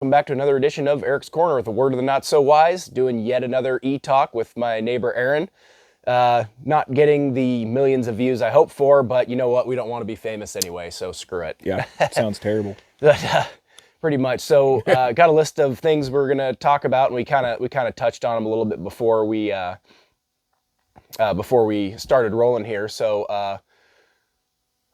Welcome back to another edition of Eric's Corner with a word of the not so wise, doing yet another e-talk with my neighbor Aaron. Not getting the millions of views I hope for, but you know what? We don't want to be famous anyway, so screw it. Yeah, sounds terrible. Pretty much. So, got a list of things we're gonna talk about, and we kind of touched on them a little bit before we started rolling here. So,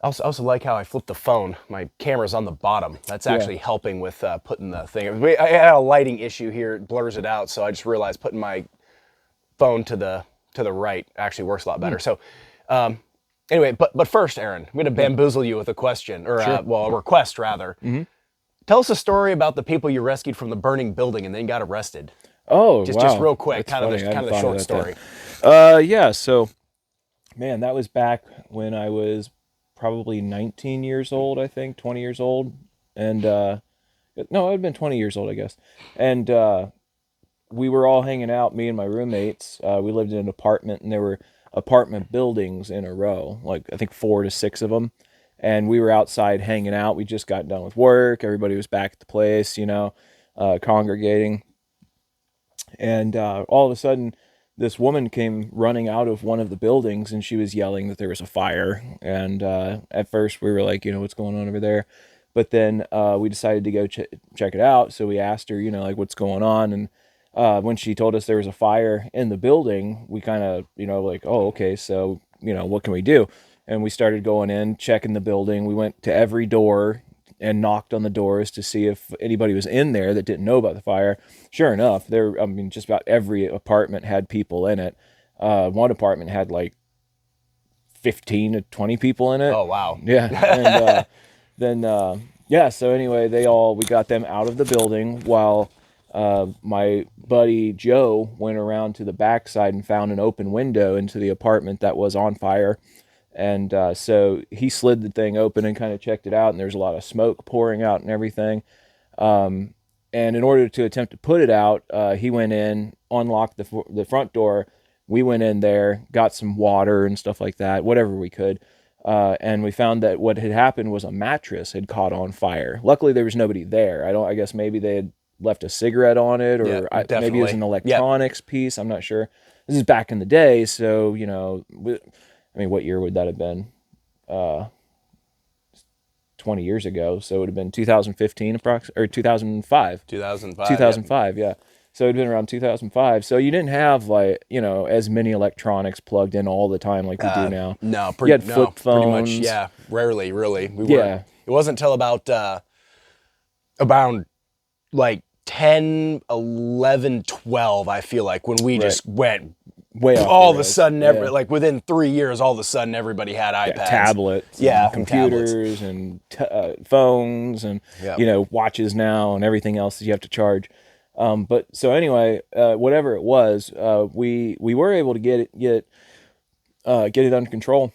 I also like how I flipped the phone. My camera's on the bottom. That's actually helping with putting the thing. I had a lighting issue here. It blurs it out, so I just realized putting my phone to the right actually works a lot better. So, anyway, but first, Aaron, I'm going to bamboozle you with a question, or a request rather. Mm-hmm. Tell us a story about the people you rescued from the burning building and then got arrested. Oh, Just real quick, That's kind of funny. the short story. Yeah, so, man, that was back when I was probably 19 years old, I think, 20 years old. And, no, I'd been 20 years old, I guess. And we were all hanging out, me and my roommates. We lived in an apartment, and there were apartment buildings in a row, like I think 4 to 6 of them. And we were outside hanging out. We just got done with work. Everybody was back at the place, congregating. And all of a sudden, this woman came running out of one of the buildings, and she was yelling that there was a fire. And at first we were like, what's going on over there? But then we decided to go check it out. So we asked her, what's going on? And when she told us there was a fire in the building, we kind of, like, oh, okay, so, what can we do? And we started going in, checking the building. We went to every door and knocked on the doors to see if anybody was in there that didn't know about the fire. Sure enough, just about every apartment had people in it. One apartment had like 15 to 20 people in it. Oh, wow. Yeah. And so anyway, we got them out of the building while my buddy Joe went around to the backside and found an open window into the apartment that was on fire. And so he slid the thing open and kind of checked it out, and there's a lot of smoke pouring out and everything. And in order to attempt to put it out, he went in, unlocked the front door. We went in there, got some water and stuff like that, whatever we could. And we found that what had happened was a mattress had caught on fire. Luckily, there was nobody there. I guess maybe they had left a cigarette on it, or maybe it was an electronics piece. I'm not sure. This is back in the day, so, what year would that have been? 20 years ago. So it would have been 2015 or 2005. 2005. 2005, yeah. So it would have been around 2005. So you didn't have as many electronics plugged in all the time like we do now. No, you had flip phones. Pretty much, yeah. Rarely, really. It wasn't until about like 10, 11, 12, I feel like, when we just went way off all of a sudden, like within 3 years, all of a sudden everybody had iPads, tablets, computers, and phones, and watches now, and everything else that you have to charge. But so anyway, whatever it was, we were able to get it under control.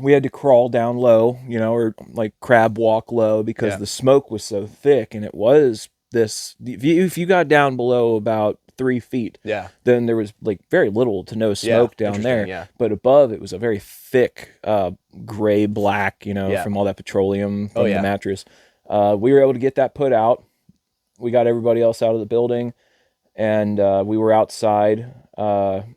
We had to crawl down low, or like crab walk low, because the smoke was so thick, and it was this. If you got down below about 3 feet, then there was like very little to no smoke down there. Yeah. But above it was a very thick gray black, from all that petroleum from the mattress. We were able to get that put out. We got everybody else out of the building, and we were outside, kind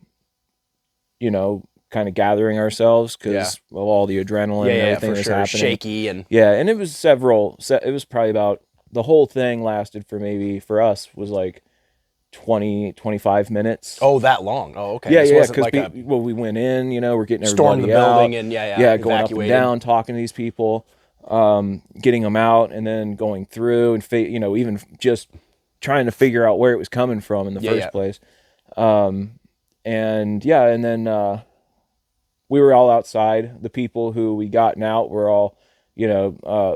of gathering ourselves because of all the adrenaline and everything that was happening. Shaky and and it was it was probably about, the whole thing lasted for us was like 20, 25 minutes. Oh, that long? Oh, okay. Yeah, because we went in, we're getting everybody stormed the building and going up and down, talking to these people, getting them out, and then going through and even just trying to figure out where it was coming from in the first place. And then we were all outside. The people who we gotten out were all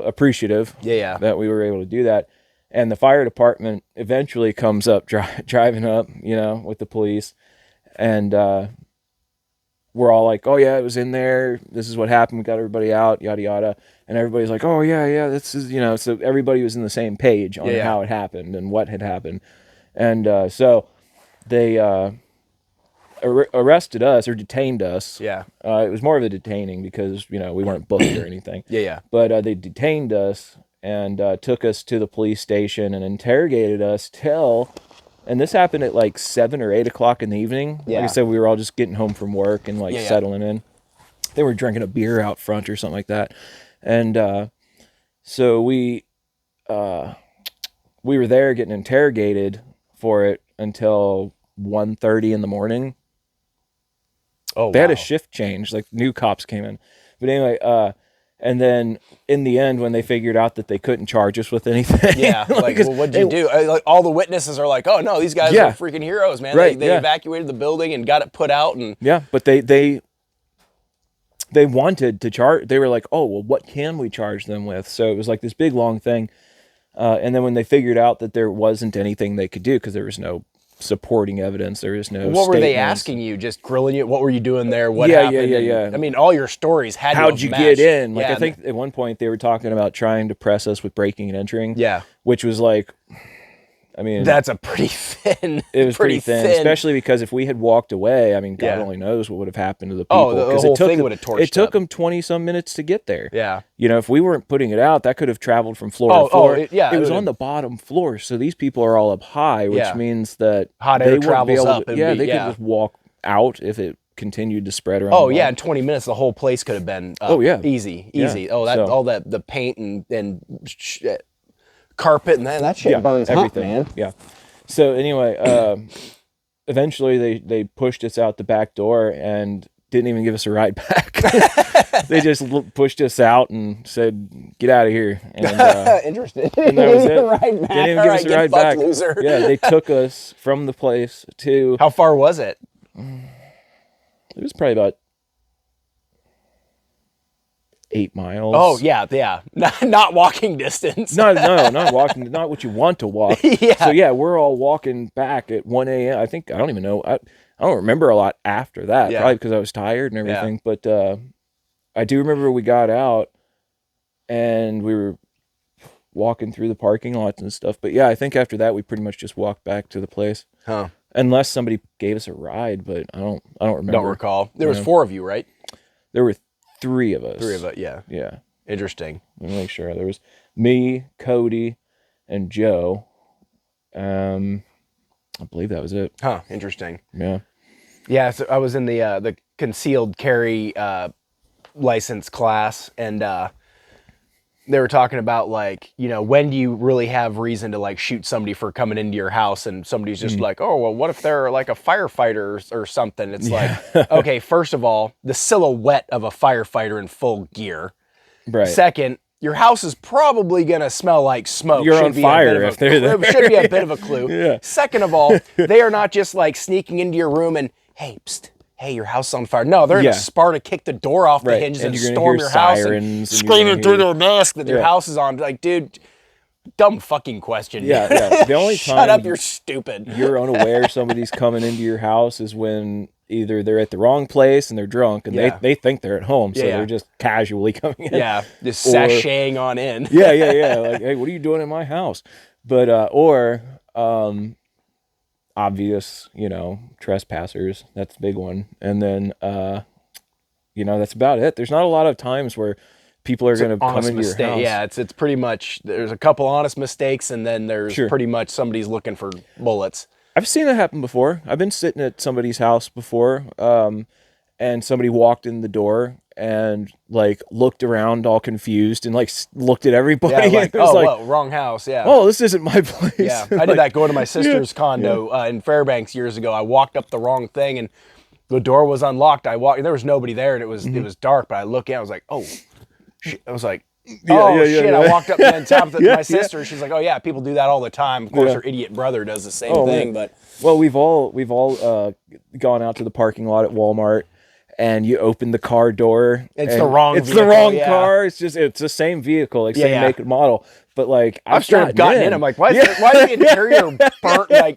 appreciative that we were able to do that. And the fire department eventually comes up, driving up, with the police. And we're all like, oh, yeah, it was in there. This is what happened. We got everybody out, yada, yada. And everybody's like, oh, yeah, this is, so everybody was in the same page on how it happened and what had happened. And so they arrested us or detained us. Yeah. It was more of a detaining because, we weren't booked or anything. Yeah. But they detained us and took us to the police station and interrogated us till, and this happened at like 7 or 8 o'clock in the evening. Like I said, we were all just getting home from work and like settling in. They were drinking a beer out front or something like that. And so we were there getting interrogated for it until 1:30 in the morning. Oh, they had a shift change, like new cops came in. But anyway, and then in the end, when they figured out that they couldn't charge us with anything, like well, what'd you do? Like all the witnesses are like, oh no, these guys are freaking heroes, man. Right, They evacuated the building and got it put out, and but they wanted to charge. They were like, oh well, what can we charge them with? So it was like this big long thing. And then when they figured out that there wasn't anything they could do because there was no supporting evidence, there was no. What were they asking you? Just grilling you? What were you doing there? What happened? Yeah. I mean, all your stories had. How'd you get in? Like I think at one point they were talking about trying to press us with breaking and entering. Yeah, which was like, I mean, that's a pretty thin. It was pretty thin, especially because if we had walked away, I mean, God only knows what would have happened to the people. Oh, the whole thing would have torched. It took them 20-some minutes to get there. Yeah, you know, if we weren't putting it out, that could have traveled from floor to floor. It was on the bottom floor, so these people are all up high, which means that hot air travels up. They could just walk out if it continued to spread around. Oh yeah, in 20 minutes the whole place could have been. Easy. Yeah. Oh, that all that the paint and carpet and that shit burns everything. Hot, man. Yeah. So anyway, eventually they pushed us out the back door and didn't even give us a ride back. They just pushed us out and said, "Get out of here." And, interesting. And that was it. Ride back. They didn't even give us a ride back. Loser. Yeah, they took us from the place to. How far was it? It was probably about 8 miles. Oh yeah. Not walking distance. No, not walking. Not what you want to walk. So yeah, we're all walking back at 1 a.m. I think I don't even know. I don't remember a lot after that. Probably because I was tired and everything. Yeah. But I do remember we got out and we were walking through the parking lots and stuff. But yeah, I think after that we pretty much just walked back to the place. Huh? Unless somebody gave us a ride, but I don't remember. Don't recall. There was 4 of you, right? There were 3 of us. 3 of us, yeah. Yeah. Interesting. Let me make sure. There was me, Cody, and Joe. I believe that was it. Huh, interesting. Yeah. Yeah, so I was in the concealed carry license class, and they were talking about, like, you know, when do you really have reason to, like, shoot somebody for coming into your house, and somebody's just like, oh, well, what if they're, like, a firefighter or something? It's like, okay, first of all, the silhouette of a firefighter in full gear. Right. Second, your house is probably going to smell like smoke. You're on fire if they're there. It should be a bit of a clue. Yeah. Second of all, they are not just, like, sneaking into your room and, hey, psst. Hey, your house is on fire. No, they're going to Sparta kick the door off the hinges and storm your house and screaming through their mask that your house is on. Like, dude, dumb fucking question. Yeah. The only time Shut up, you're stupid. You're unaware somebody's coming into your house is when either they're at the wrong place and they're drunk and they think they're at home, so they're just casually coming in. Yeah, just sashaying on in. Yeah. Like, hey, what are you doing in my house? But obvious, you know, trespassers. That's a big one. And then, you know, that's about it. There's not a lot of times where people are going to come into your house. Yeah, it's pretty much, there's a couple honest mistakes, and then there's pretty much somebody's looking for bullets. I've seen that happen before. I've been sitting at somebody's house before, and somebody walked in the door and, like, looked around all confused and, like, looked at everybody. Yeah, like, well, wrong house, Oh, this isn't my place. Yeah, I did that going to my sister's condo in Fairbanks years ago. I walked up the wrong thing, and the door was unlocked. I walked, there was nobody there, and it was dark, but I looked in, I was like, oh, shit. I was like, shit. I walked up and tapped my sister. She's like, oh, yeah, people do that all the time. Of course, her idiot brother does the same thing. Man. But well, we've all gone out to the parking lot at Walmart, and you open the car door. It's the wrong vehicle. It's the wrong car. It's the same vehicle, like same make and model. But, like, I've straight up gotten in. I'm like, why is the interior burnt, like,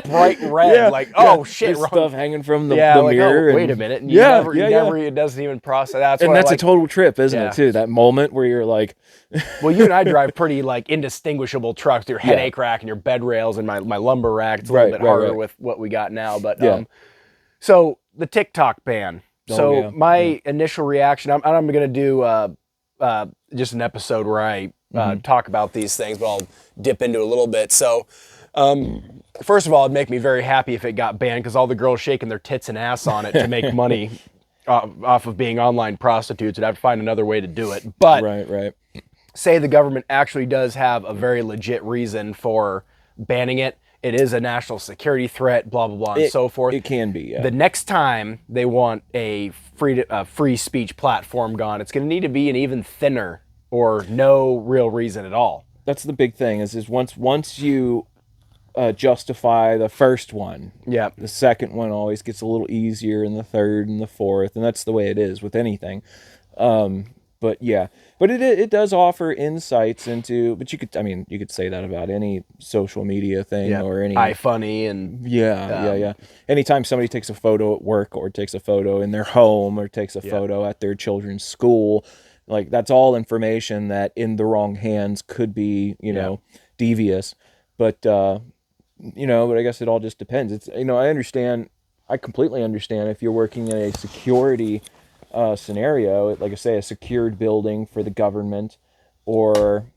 bright red? Like, oh, shit. There's stuff hanging from the like, mirror. Oh, wait a minute. And you never, it doesn't even process. That's a total trip, isn't it, too? That moment where you're like... Well, you and I drive pretty, like, indistinguishable trucks. Your headache rack and your bed rails and my lumber rack. It's a little bit harder with what we got now. But, so, the TikTok ban. So, my initial reaction, I'm going to do just an episode where I talk about these things, but I'll dip into a little bit. So, first of all, it'd make me very happy if it got banned because all the girls shaking their tits and ass on it to make money off of being online prostitutes would have to find another way to do it. But Right. say the government actually does have a very legit reason for banning it. It is a national security threat, blah, blah, blah, and so forth. It can be, yeah. The next time they want a free speech platform gone, it's going to need to be an even thinner or no real reason at all. That's the big thing is once you justify the first one, Yeah. the second one always gets a little easier, and the third and the fourth, and that's the way it is with anything. But yeah, but it does offer insights into. But you could say that about any social media thing or any iFunny and yeah. Anytime somebody takes a photo at work or takes a photo in their home or takes a photo at their children's school, like that's all information that in the wrong hands could be devious. But but I guess it all just depends. It's I completely understand if you're working in a security scenario, like I say, a secured building for the government or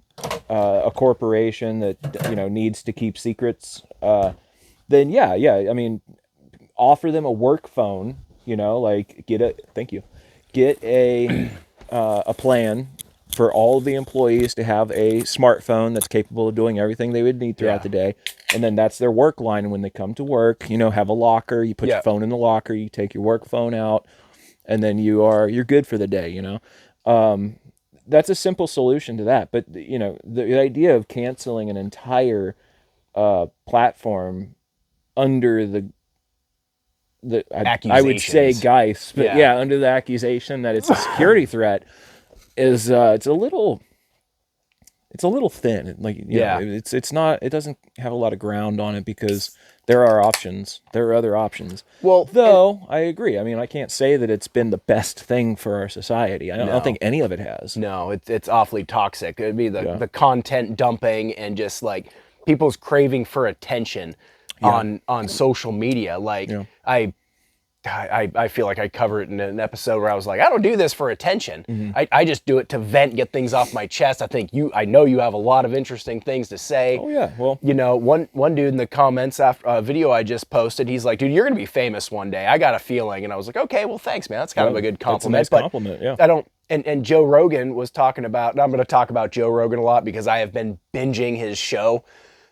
a corporation that needs to keep secrets, then I mean, offer them a work phone, like get a plan for all of the employees to have a smartphone that's capable of doing everything they would need throughout the day. And then that's their work line. And when they come to work, have a locker, you put your phone in the locker, you take your work phone out, and then you're good for the day, That's a simple solution to that. But, the idea of canceling an entire platform under I would say Geist, but under the accusation that it's a security threat is it's a little thin. Like it's not. It doesn't have a lot of ground on it because there are options. There are other options. Well, though I agree. I mean, I can't say that it's been the best thing for our society. I don't think any of it has. No, it's awfully toxic. It'd be the content dumping and just like people's craving for attention on social media. Like I feel like I covered it in an episode where I was like, I don't do this for attention. Mm-hmm. I just do it to vent, get things off my chest. I know you have a lot of interesting things to say. Oh yeah, well, one dude in the comments after a video I just posted, he's like, dude, you're gonna be famous one day. I got a feeling, and I was like, okay, well, thanks, man. That's kind of a good compliment. That's a nice compliment. Yeah. I don't. And Joe Rogan was talking about. And I'm going to talk about Joe Rogan a lot because I have been binging his show.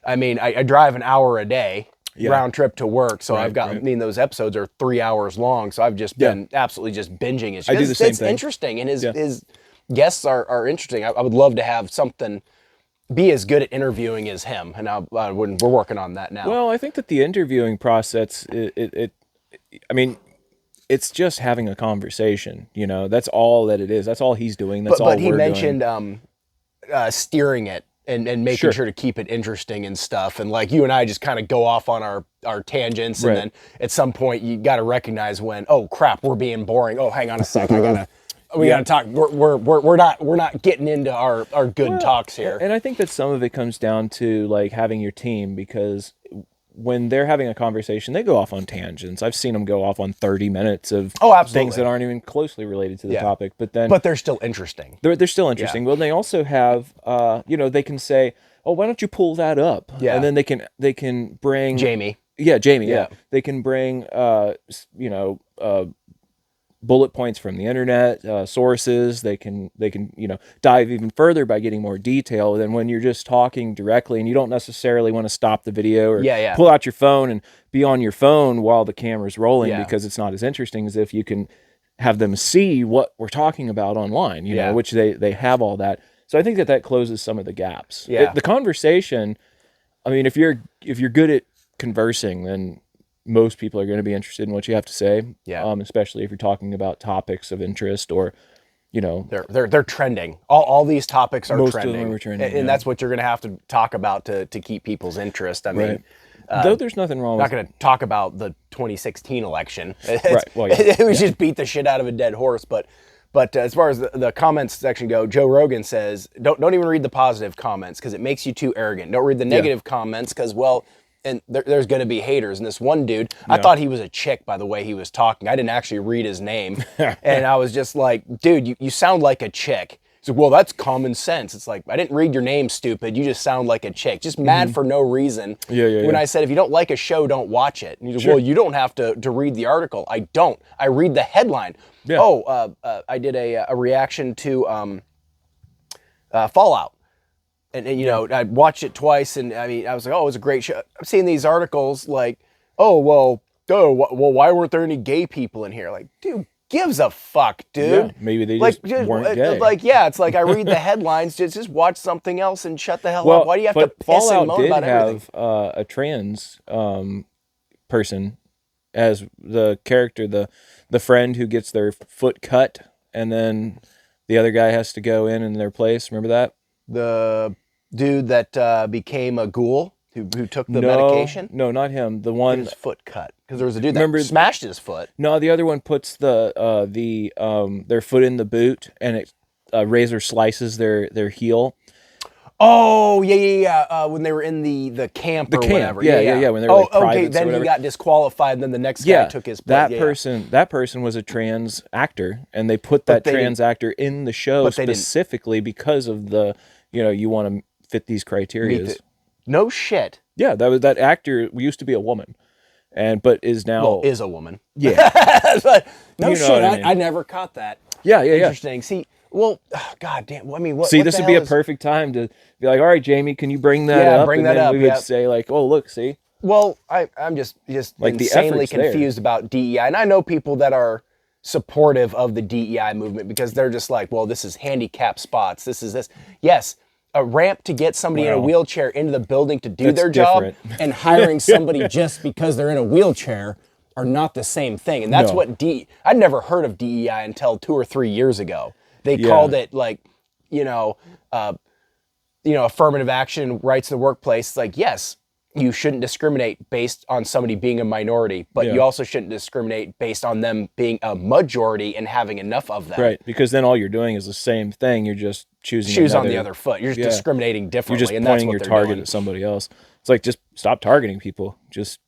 I mean, I drive an hour a day. Round trip to work, so I've got. I mean, those episodes are 3 hours long, so I've just been absolutely just binging it. I do the same thing. It's interesting, and his guests are interesting. I would love to have something be as good at interviewing as him, and we're working on that now. Well, I think that the interviewing process, I mean, it's just having a conversation. That's all that it is. That's all he's doing. That's all we're doing. But he mentioned steering it. And making sure to keep it interesting and stuff. And like you and I just kind of go off on our tangents. And then at some point you got to recognize when, oh crap, we're being boring. Oh, hang on a sec. We gotta talk. We're not getting into our good talks here. And I think that some of it comes down to like having your team, because when they're having a conversation, they go off on tangents. I've seen them go off on 30 minutes of things that aren't even closely related to the topic. But they're still interesting. They're still interesting. Well, they also have, they can say, oh, why don't you pull that up? Yeah. And then they can bring Jamie. Yeah, Jamie. Yeah. They can bring, bullet points from the internet, sources. They can dive even further by getting more detail than when you're just talking directly, and you don't necessarily want to stop the video or pull out your phone and be on your phone while the camera's rolling, because it's not as interesting as if you can have them see what we're talking about online, which they have all that. So I think that closes some of the gaps. The conversation, I mean, if you're good at conversing, then most people are going to be interested in what you have to say. Especially if you're talking about topics of interest or, they're trending. All these topics are most trending. Of them are trending, and that's what you're going to have to talk about to keep people's interest. I mean, though there's nothing wrong. I'm not going to talk about the 2016 election. Well, we just beat the shit out of a dead horse. But as far as the comments section go, Joe Rogan says, don't even read the positive comments because it makes you too arrogant. Don't read the negative comments because, and there's going to be haters. And this one dude, I thought he was a chick by the way he was talking. I didn't actually read his name. And I was just like, dude, you sound like a chick. So, well, that's common sense. It's like, I didn't read your name, stupid. You just sound like a chick. Just mad for no reason. When I said, if you don't like a show, don't watch it. And you well, you don't have to read the article. I don't. I read the headline. Yeah. Oh, I did a reaction to Fallout. And you know, I watched it twice, and I mean, I was like, oh, it was a great show. I'm seeing these articles like, oh, well, why weren't there any gay people in here? Like, dude, gives a fuck, dude. Yeah, maybe they just weren't gay. Like, yeah, it's like I read the headlines, just watch something else and shut the hell up. Why do you have to piss and moan about everything? Fallout did have a trans person as the character, the friend who gets their foot cut, and then the other guy has to go in their place. Remember that? The dude that became a ghoul who took the medication? No, not him. The one his foot cut because there was a dude that smashed his foot. No, the other one puts their foot in the boot, and it razor slices their heel. Oh yeah. When they were in the camp or whatever. Yeah. When they were okay. Then he got disqualified, and then the next guy took his place. That person was a trans actor, and they put that trans actor in the show specifically because of the you want to fit these criteria. No shit. Yeah, that actor used to be a woman, but is now is a woman. Yeah. But no shit. I never caught that. Yeah. Interesting. See, well, god damn. I mean, what? See, this would be a perfect time to be like, all right, Jamie, can you bring that up? Bring that up. We would say like, oh, look, see. Well, I'm just like insanely confused about DEI, and I know people that are supportive of the DEI movement because they're just like, well, this is handicap spots. This is this. Yes. A ramp to get somebody in a wheelchair into the building to do their job and hiring somebody just because they're in a wheelchair are not the same thing. And that's what I'd never heard of DEI until 2 or 3 years ago. They called it like, affirmative action, rights in the workplace. It's like, yes, you shouldn't discriminate based on somebody being a minority, but you also shouldn't discriminate based on them being a majority and having enough of them. Right, because then all you're doing is the same thing. You're just choosing shoes on the other foot. You're just discriminating differently. You're just pointing your target at somebody else. It's like, just stop targeting people. Just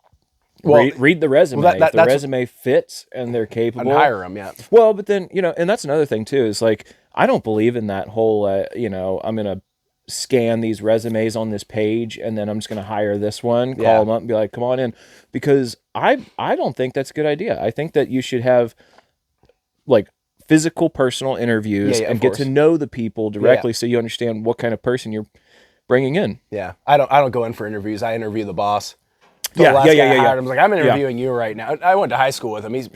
read the resume. If the resume fits and they're capable, and hire them. Yeah. Well, but then and that's another thing too. Is like, I don't believe in that whole. I'm gonna scan these resumes on this page and then I'm just going to hire this one, call them up and be like, come on in, because I don't think that's a good idea. I think that you should have like physical personal interviews and get to know the people directly so you understand what kind of person you're bringing in. Yeah. I don't go in for interviews. I interview the boss. Yeah. I'm like, I'm interviewing you right now. I went to high school with him. He's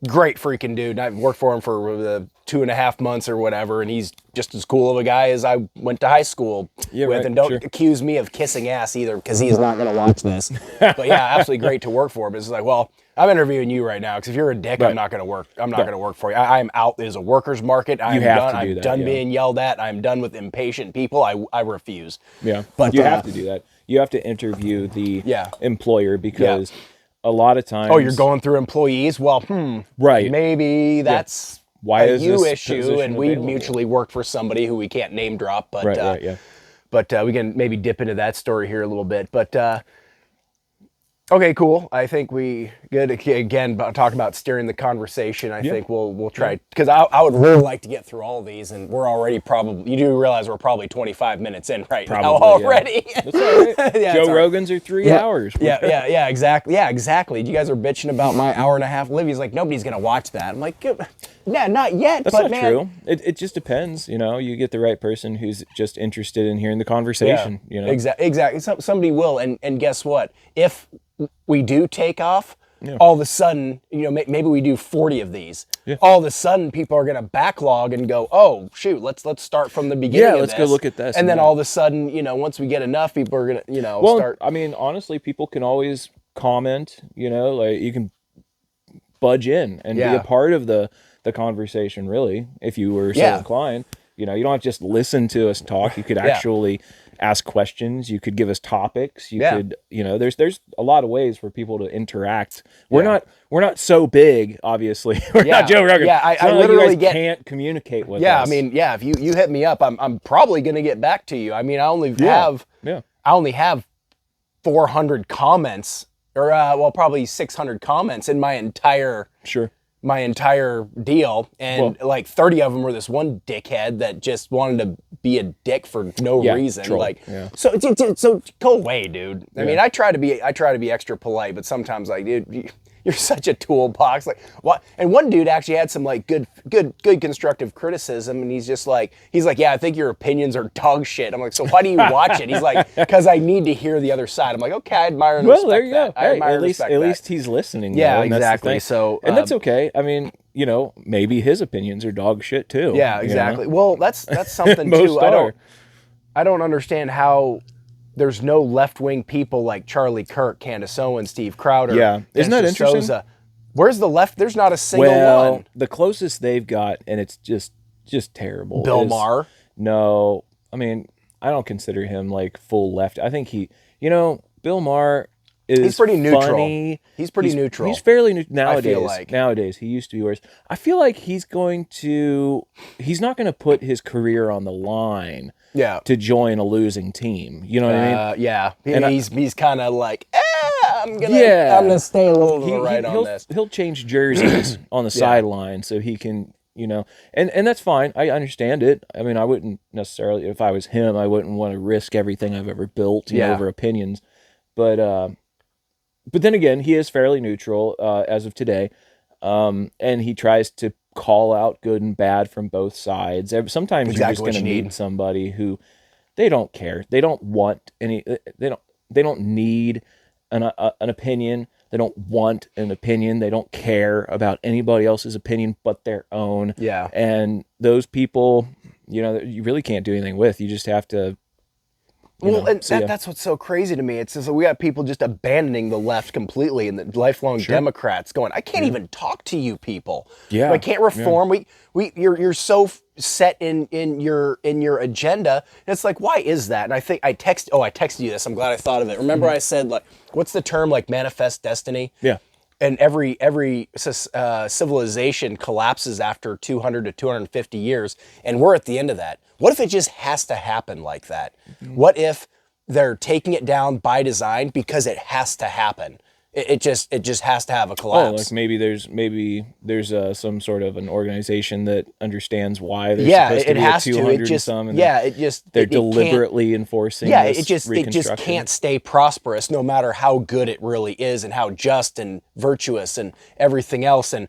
great freaking dude. And I've worked for him for 2.5 months or whatever, and he's just as cool of a guy as I went to high school with. And don't accuse me of kissing ass either, because he's not going to watch this. But yeah, absolutely great to work for him. It's like, well, I'm interviewing you right now, because if you're a dick, I'm not going to work. I'm not going to work for you. I'm out. There's a worker's market. I'm done being yelled at. I'm done with impatient people. I refuse. Yeah, but you have to do that. You have to interview the employer, because a lot of times... Oh, you're going through employees? Well, maybe that's a you issue, and we mutually work for somebody who we can't name drop, but but we can maybe dip into that story here a little bit. But okay, cool. I think we good again talking about steering the conversation. I think we'll try, because I would really like to get through all of these, and we're already you do realize we're probably 25 minutes in now already. Yeah. That's all right. Joe Rogan's are 3 hours. Yeah, exactly. Yeah, exactly. You guys are bitching about my hour and a half. Livy's like, nobody's gonna watch that. I'm like, yeah, not yet. That's not true. It just depends. You get the right person who's just interested in hearing the conversation. Exactly. Somebody will, and guess what? If we do take off, all of a sudden, maybe we do 40 of these. Yeah. All of a sudden, people are going to backlog and go, oh, shoot, let's start from the beginning of let's go look at this. And then all of a sudden, once we get enough, people are going to, start. I mean, honestly, people can always comment, like you can budge in and be a part of the conversation, really, if you were so inclined. You don't have to just listen to us talk. You could actually ask questions. You could give us topics. You could, there's a lot of ways for people to interact. We're not so big, obviously. We're not Joe Rogan. Yeah, I literally can't communicate with us. Yeah, I mean, if you hit me up, I'm probably going to get back to you. I mean, I only have 400 comments, or probably 600 comments in my entire my entire deal, and Well, like 30 of them were this one dickhead that just wanted to be a dick for no reason. troll. Like, Yeah. so go away, dude. I mean, Yeah. I try to be extra polite, but sometimes like, dude, you're such a toolbox. Like, what? And one dude actually had some like good constructive criticism, and he's like, yeah, I think your opinions are dog shit. I'm like, so why do you watch it? He's like, because I need to hear the other side. I'm like, okay, I admire and respect There you that. go. I admire and respect that. At least he's listening. Yeah, though, and that's the exactly. thing. So, and that's okay. I mean, maybe his opinions are dog shit too. Yeah, exactly. Well, that's something Most too. are. I don't understand how there's no left-wing people like Charlie Kirk, Candace Owens, Steve Crowder. Yeah. Isn't that Dennis interesting? Souza. Where's the left? There's not a single Well, one. the closest they've got, and it's just terrible. Bill Maher. No, I mean, I don't consider him like full left. I think Bill Maher is He's pretty neutral. funny. He's pretty neutral. He's fairly neutral nowadays. like. Nowadays, he used to be worse. I feel like he's not going to put his career on the line. Yeah. To join a losing team, you know what I mean? Yeah. And he's kind of like, I'm gonna stay a little to the right on this. He'll change jerseys on the sideline so he can, and that's fine. I understand it. I mean, I wouldn't necessarily, if I was him, I wouldn't want to risk everything I've ever built over opinions. But then again, he is fairly neutral as of today, and he tries to call out good and bad from both sides. Sometimes you're just going to meet somebody who they don't care. They don't want any. They don't need an opinion. They don't want an opinion. They don't care about anybody else's opinion but their own. Yeah. And those people, you really can't do anything with. You just have to. That's what's so crazy to me. It's just we got people just abandoning the left completely, and the lifelong Democrats going, I can't even talk to you people. Yeah, I can't reform. Yeah. You're so set in your agenda. And it's like, why is that? And I think I texted you this. I'm glad I thought of it. Remember I said, like, what's the term, like manifest destiny? Yeah. And every civilization collapses after 200 to 250 years, and we're at the end of that. What if it just has to happen like that? Mm-hmm. What if they're taking it down by design because it has to happen? It just has to have a collapse. Oh, like maybe there's some sort of an organization that understands why there's supposed to be a 200 and some, and they're deliberately enforcing. Yeah, it just can't stay prosperous no matter how good it really is, and how just and virtuous and everything else, and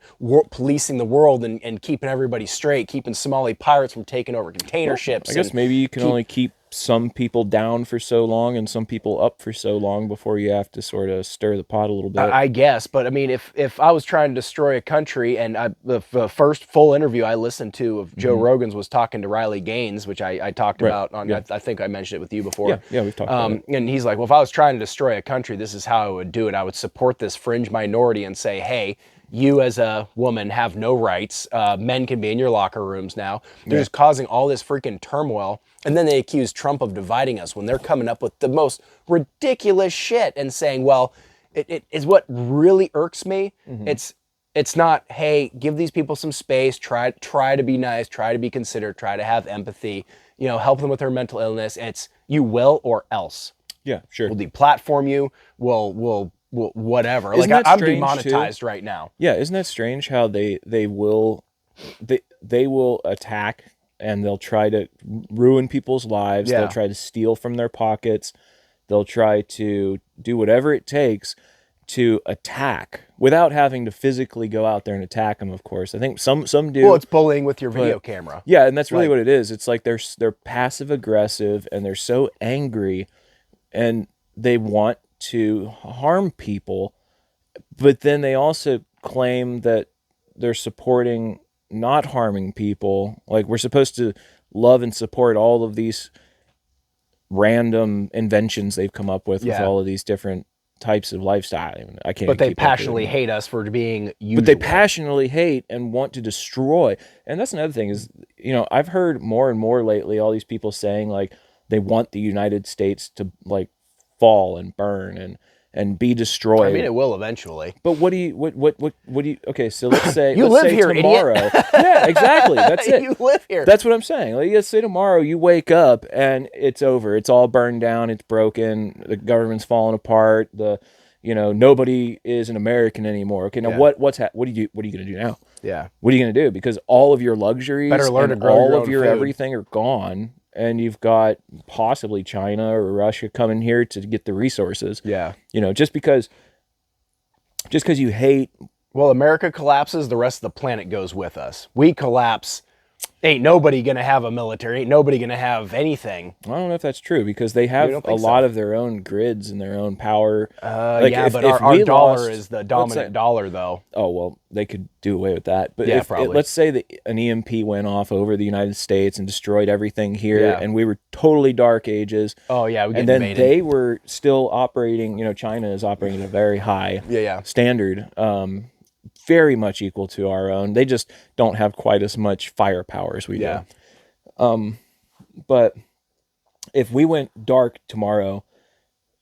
policing the world and keeping everybody straight, keeping Somali pirates from taking over container ships. I guess maybe you can only keep some people down for so long and some people up for so long before you have to sort of stir the pot a little bit. I guess, but I mean, if I was trying to destroy a country, and the first full interview I listened to of Joe Rogan's was talking to Riley Gaines, which I talked about on, I think I mentioned it with you before. Yeah, we've talked about it. And he's like, well, if I was trying to destroy a country, this is how I would do it. I would support this fringe minority and say, hey, you as a woman have no rights. Men can be in your locker rooms now. They're just causing all this freaking turmoil. And then they accuse Trump of dividing us when they're coming up with the most ridiculous shit and saying, well, it is what really irks me. Mm-hmm. It's not, hey, give these people some space, try to be nice, try to be considerate, try to have empathy, help them with their mental illness. It's you will or else. Yeah, sure. We'll deplatform you. We'll whatever. Isn't like I'm strange demonetized too? Right now. Yeah, isn't that strange how they will attack and they'll try to ruin people's lives. Yeah. They'll try to steal from their pockets. They'll try to do whatever it takes to attack without having to physically go out there and attack them, of course. I think some do. Well, it's bullying with your video camera. Yeah, and that's really what it is. It's like they're passive aggressive and they're so angry and they want to harm people, but then they also claim that they're supporting not harming people. Like we're supposed to love and support all of these random inventions they've come up with all of these different types of lifestyle. I can't. But they passionately hate us for being usual. But they passionately hate and want to destroy. And that's another thing is, I've heard more and more lately all these people saying like they want the United States to like fall and burn and be destroyed. I mean, it will eventually. But what do you? Okay, so let's say you let's live say here, tomorrow. idiot. Yeah, exactly. That's it. You live here. That's what I'm saying. Like, let's say tomorrow you wake up and it's over. It's all burned down. It's broken. The government's falling apart. nobody is an American anymore. Okay, now Yeah. what are you going to do now? Yeah. What are you going to do? Because all of your luxuries Better learn to and grow all your of own your food. everything are gone, and you've got possibly China or Russia coming here to get the resources. Yeah. Just because you hate. Well, America collapses, the rest of the planet goes with us. We collapse, ain't nobody gonna have a military, ain't nobody gonna have anything. I don't know if that's true because they have don't a think lot so? of their own grids and their own power. Yeah, but if our we dollar lost- is the let's dominant say- dollar, though. Oh well, they could do away with that. But Yeah, probably. let's say that an EMP went off over the United States and destroyed everything here, Yeah. and we were totally dark ages. Oh yeah, we get And then invaded. they were still operating. China is operating at a very high Yeah. standard, very much equal to our own. They just don't have quite as much firepower as we Yeah. do. But if we went dark tomorrow,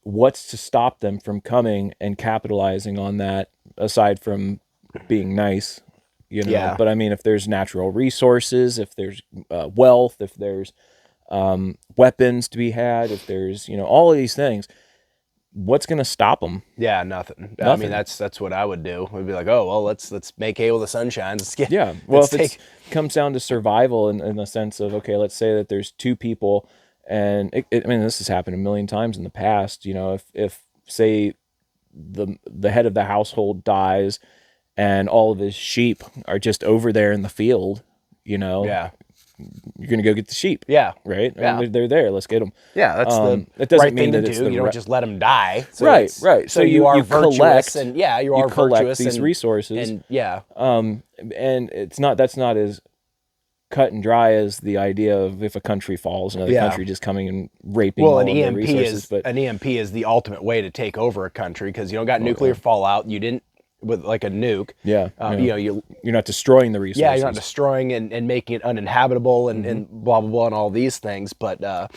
what's to stop them from coming and capitalizing on that aside from being nice? Yeah. But I mean, if there's natural resources, if there's wealth, if there's weapons to be had, if there's all of these things, what's going to stop them? Yeah, nothing. I Nothing. mean, that's what I would do. I'd be like, oh well, let's make hay while the sun shines. Let's get. Yeah. Well, let's if it comes down to survival in the sense of, okay, let's say that there's two people, and I mean, this has happened a million times in the past. If say the head of the household dies, and all of his sheep are just over there in the field, Yeah. you're gonna go get the sheep. Yeah. Right. Yeah. I mean, they're there. Let's get them. Yeah, that's the It doesn't right mean thing that to it's do. the You don't right- just let them die. So Right, it's- right. So So you are you virtuous, collect- and yeah, you are you collect virtuous these and, resources, and yeah, and that's not as cut and dry as the idea of if a country falls, another Yeah. country just coming and raping well, all an of their EMP resources. is But an EMP is the ultimate way to take over a country because you don't got nuclear fallout. You didn't with like a nuke. yeah, You're not destroying the resources. yeah, you're not destroying and making it uninhabitable and blah blah blah and all these things. But I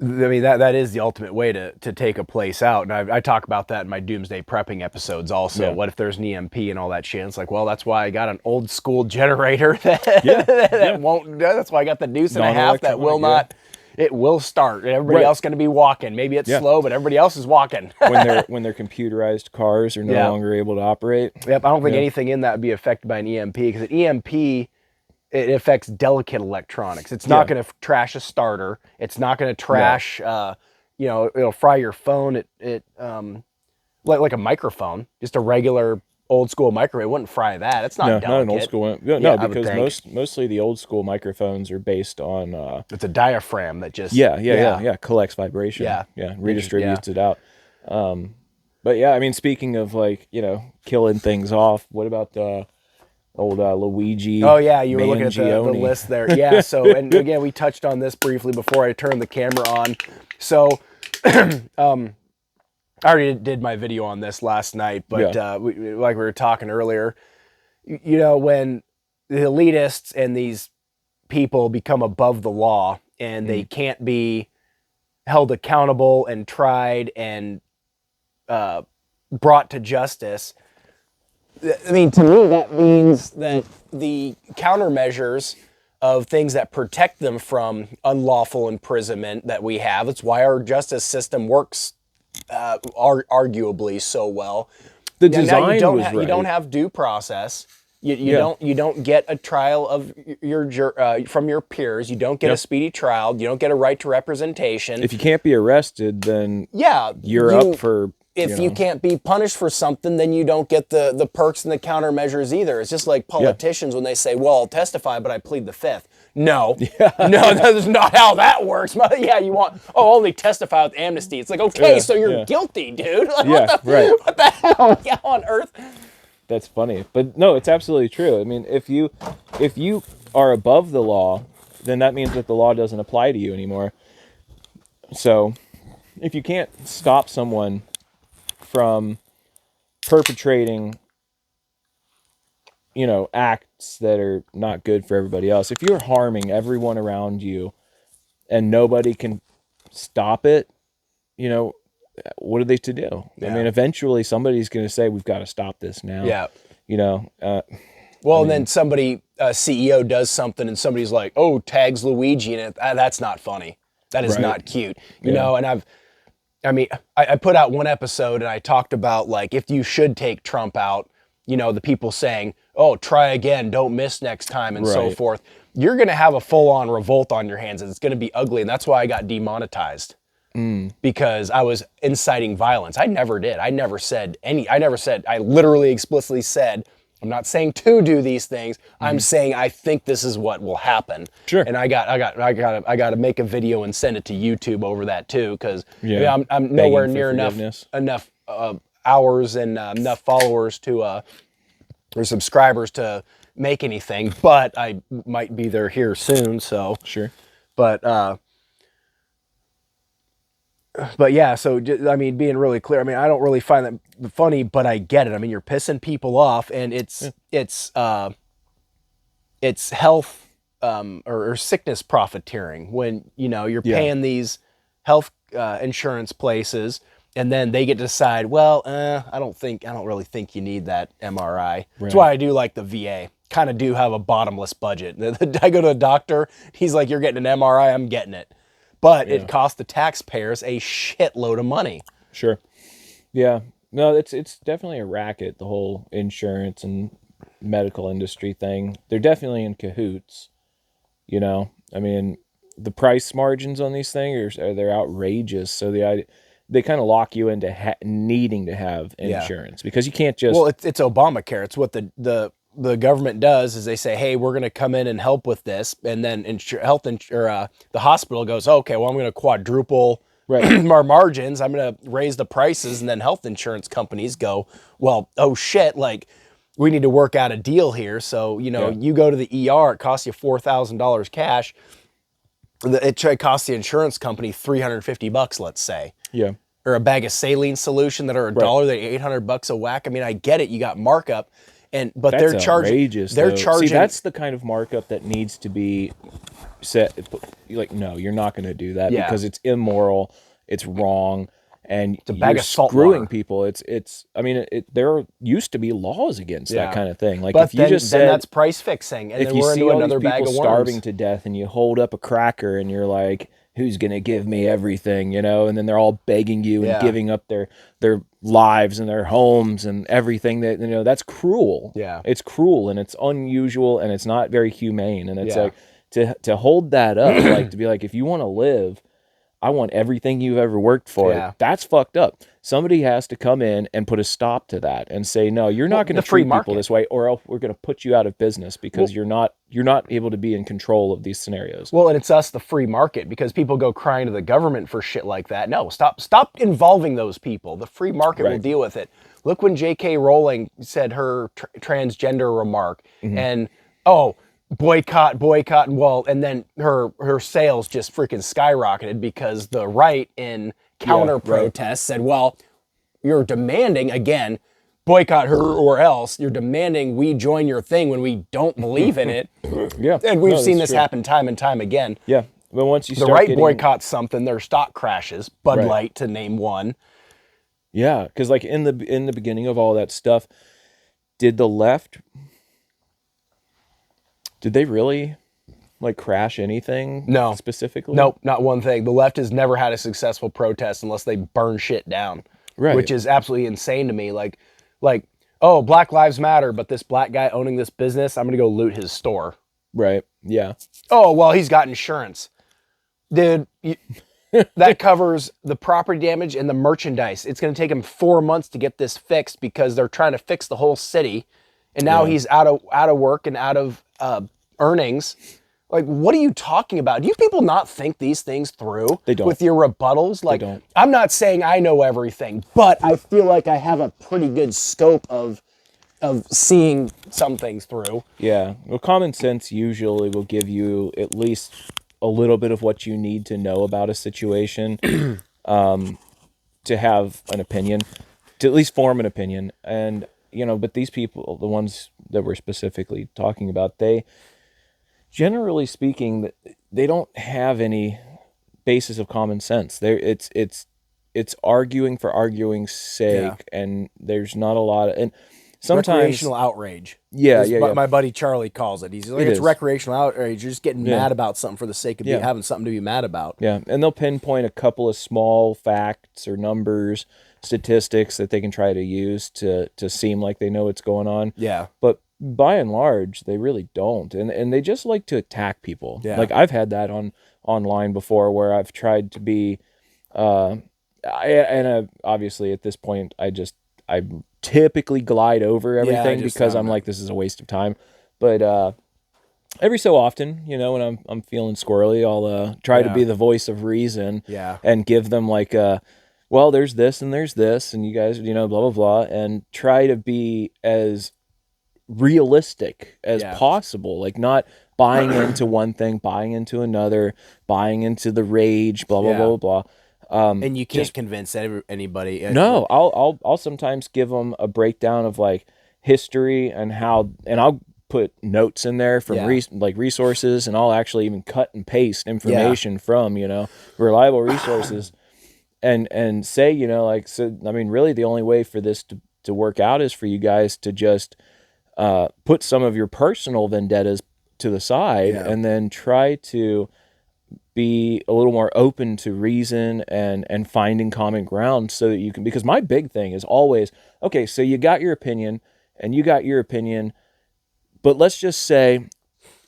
mean that is the ultimate way to take a place out, and I talk about that in my doomsday prepping episodes also. Yeah. What if there's an EMP and all that shit? It's like, well, that's why I got an old school generator that won't. That's why I got the deuce and a half that will not. It will start. Everybody else going to be walking. Maybe it's slow, but everybody else is walking. when their computerized cars are no longer able to operate. Yep, I don't think anything in that would be affected by an EMP because an EMP. It affects delicate electronics. It's not going to trash a starter. It's not going to trash, it'll fry your phone. Like a microphone, just a regular old school microwave. It wouldn't fry that. It's not delicate. Not an old school one. No, I would because think. mostly the old school microphones are based on. It's a diaphragm that just. Collects vibration. Yeah. Redistributes it out. But yeah, I mean, speaking of killing things off, what about old Luigi? Oh yeah, you were looking at the Mangione? list there. Yeah. So and again, we touched on this briefly before I turned the camera on. So, I already did my video on this last night, but like we were talking earlier, when the elitists and these people become above the law and they can't be held accountable and tried and brought to justice. I mean, to me, that means that the countermeasures of things that protect them from unlawful imprisonment that we have, it's why our justice system works arguably so well. The design you don't was right. You don't have due process. You don't get a trial of from your peers. You don't get a speedy trial. You don't get a right to representation. If you can't be arrested, then you're up for. If you can't be punished for something, then you don't get the perks and the countermeasures either. It's just like politicians when they say, well, I'll testify, but I plead the fifth. No, no, that's not how that works. You want, only testify with amnesty. It's like, okay, so you're guilty, dude. Like, what the hell? Yeah, on earth? That's funny. But no, it's absolutely true. I mean, if you are above the law, then that means that the law doesn't apply to you anymore. So if you can't stop someone from perpetrating, acts that are not good for everybody else. If you're harming everyone around you and nobody can stop it, what are they to do? Yeah. I mean, eventually somebody's going to say, we've got to stop this now. Yeah. And then somebody, CEO does something and somebody's like, tags Luigi in it. That's not funny. That is Right. not cute, you Yeah. know. And I put out one episode and I talked about like if you should take Trump out, you know, the people saying, "Oh, try again, don't miss next time," and so Right. forth. You're gonna have a full-on revolt on your hands, and it's gonna be ugly. And that's why I got demonetized because I was inciting violence. I never did. I never said any. I never said. I literally explicitly said, "I'm not saying to do these things. I'm saying I think this is what will happen." Sure. And I got to make a video and send it to YouTube over that too, because Yeah. I'm Begging nowhere for near forgiveness. enough hours and enough followers to or subscribers to make anything. But I might be there here soon. So, Sure. but yeah. So I mean, being really clear. I mean, I don't really find that funny, but I get it. I mean, you're pissing people off, and it's health or sickness profiteering when you know you're Yeah. paying these health insurance places, and then they get to decide, well, I don't really think you need that MRI. That's why I do like the VA. Kind of do have a bottomless budget. I go to a doctor, he's like, "You're getting an MRI, I'm getting it," but it costs the taxpayers a shitload of money. Sure. Yeah. No, it's definitely a racket, the whole insurance and medical industry thing. They're definitely in cahoots, you know. I mean, the price margins on these things they're outrageous. So they kind of lock you into needing to have insurance because you can't just Well, it's Obamacare. It's what the government does is they say, "Hey, we're going to come in and help with this," and then the hospital goes, "Okay, well, I'm going to quadruple our margins. I'm going to raise the prices," and then health insurance companies go, "Well, oh shit, like we need to work out a deal here." So you know, you go to the ER, it costs you $4,000 cash. It costs the insurance company $350, let's say. Yeah. Or a bag of saline solution that are $1, they're $800 a whack. I mean, I get it. You got markup, but That's they're charging. outrageous, They're though. charging. See, that's the kind of markup that needs to be set. Like, no, you're not going to do that because it's immoral, it's wrong, and a bag you're of salt screwing water. people. It's. I mean, there used to be laws against that kind of thing. Like, But if you then, just then said, that's price fixing, and if then you we're see into all another these bag people of starving worms. to death, and you hold up a cracker, and you're like, who's going to give me everything, you know? And then they're all begging you and giving up their lives and their homes and everything that, you know, that's cruel. Yeah. It's cruel and it's unusual and it's not very humane. And it's like to hold that up, like to be like, if you want to live, I want everything you've ever worked for. Yeah. That's fucked up. Somebody has to come in and put a stop to that and say, no, you're not going to treat people this way, or else we're going to put you out of business because you're not able to be in control of these scenarios. Well, and it's us, the free market, because people go crying to the government for shit like that. No, stop involving those people. The free market will deal with it. Look when J.K. Rowling said her transgender remark, and boycott, and then her sales just freaking skyrocketed because the right in counter protest said, well, you're demanding again, boycott her or else. You're demanding we join your thing when we don't believe in it. And we've seen this happen time and time again. Yeah, but once you the right boycotts something, their stock crashes. Bud Light, to name one. Yeah, because like in the beginning of all that stuff, did the left? Did they really like crash anything? No. Specifically? Nope, not one thing. The left has never had a successful protest unless they burn shit down. Right. Which is absolutely insane to me. Like, oh, Black Lives Matter, but this black guy owning this business, I'm gonna go loot his store. Right. Yeah. Oh, well, he's got insurance. Dude, that covers the property damage and the merchandise. It's gonna take him 4 months to get this fixed because they're trying to fix the whole city. And now he's out of work and out of earnings. Like, what are you talking about? Do you people not think these things through? They don't. With your rebuttals? Like, They don't. I'm not saying I know everything, but I feel like I have a pretty good scope of seeing some things through. Yeah. Well, common sense usually will give you at least a little bit of what you need to know about a situation to have an opinion, to at least form an opinion. And, you know, but these people, the ones that we're specifically talking about, they, generally speaking, they don't have any basis of common sense. It's arguing for arguing's sake, and there's not a lot of, and sometimes recreational outrage. Yeah, is yeah, what yeah. my buddy Charlie calls it. He's like, It it's is. recreational outrage. You're just getting Yeah. mad about something for the sake of Yeah. having something to be mad about. Yeah, and they'll pinpoint a couple of small facts or numbers, statistics that they can try to use to seem like they know what's going on. Yeah. But by and large, they really don't, and they just like to attack people. Yeah. Like I've had that online before, where I've tried to be, obviously at this point, I typically glide over everything because I'm like, this is a waste of time. But every so often, when I'm feeling squirrely, I'll try to be the voice of reason. Yeah. And give them like well, there's this and there's this, and you guys, blah blah blah, and try to be as realistic as possible, like not buying into one thing, buying into another, buying into the rage, blah blah blah blah. And you can't convince anybody. No, I'll sometimes give them a breakdown of like history and how, and I'll put notes in there from like resources, and I'll actually even cut and paste information from reliable resources, and say like, so I mean, really the only way for this to work out is for you guys to just put some of your personal vendettas to the side, and then try to be a little more open to reason and finding common ground, so that you can, because my big thing is always, okay, so you got your opinion and you got your opinion, but let's just say,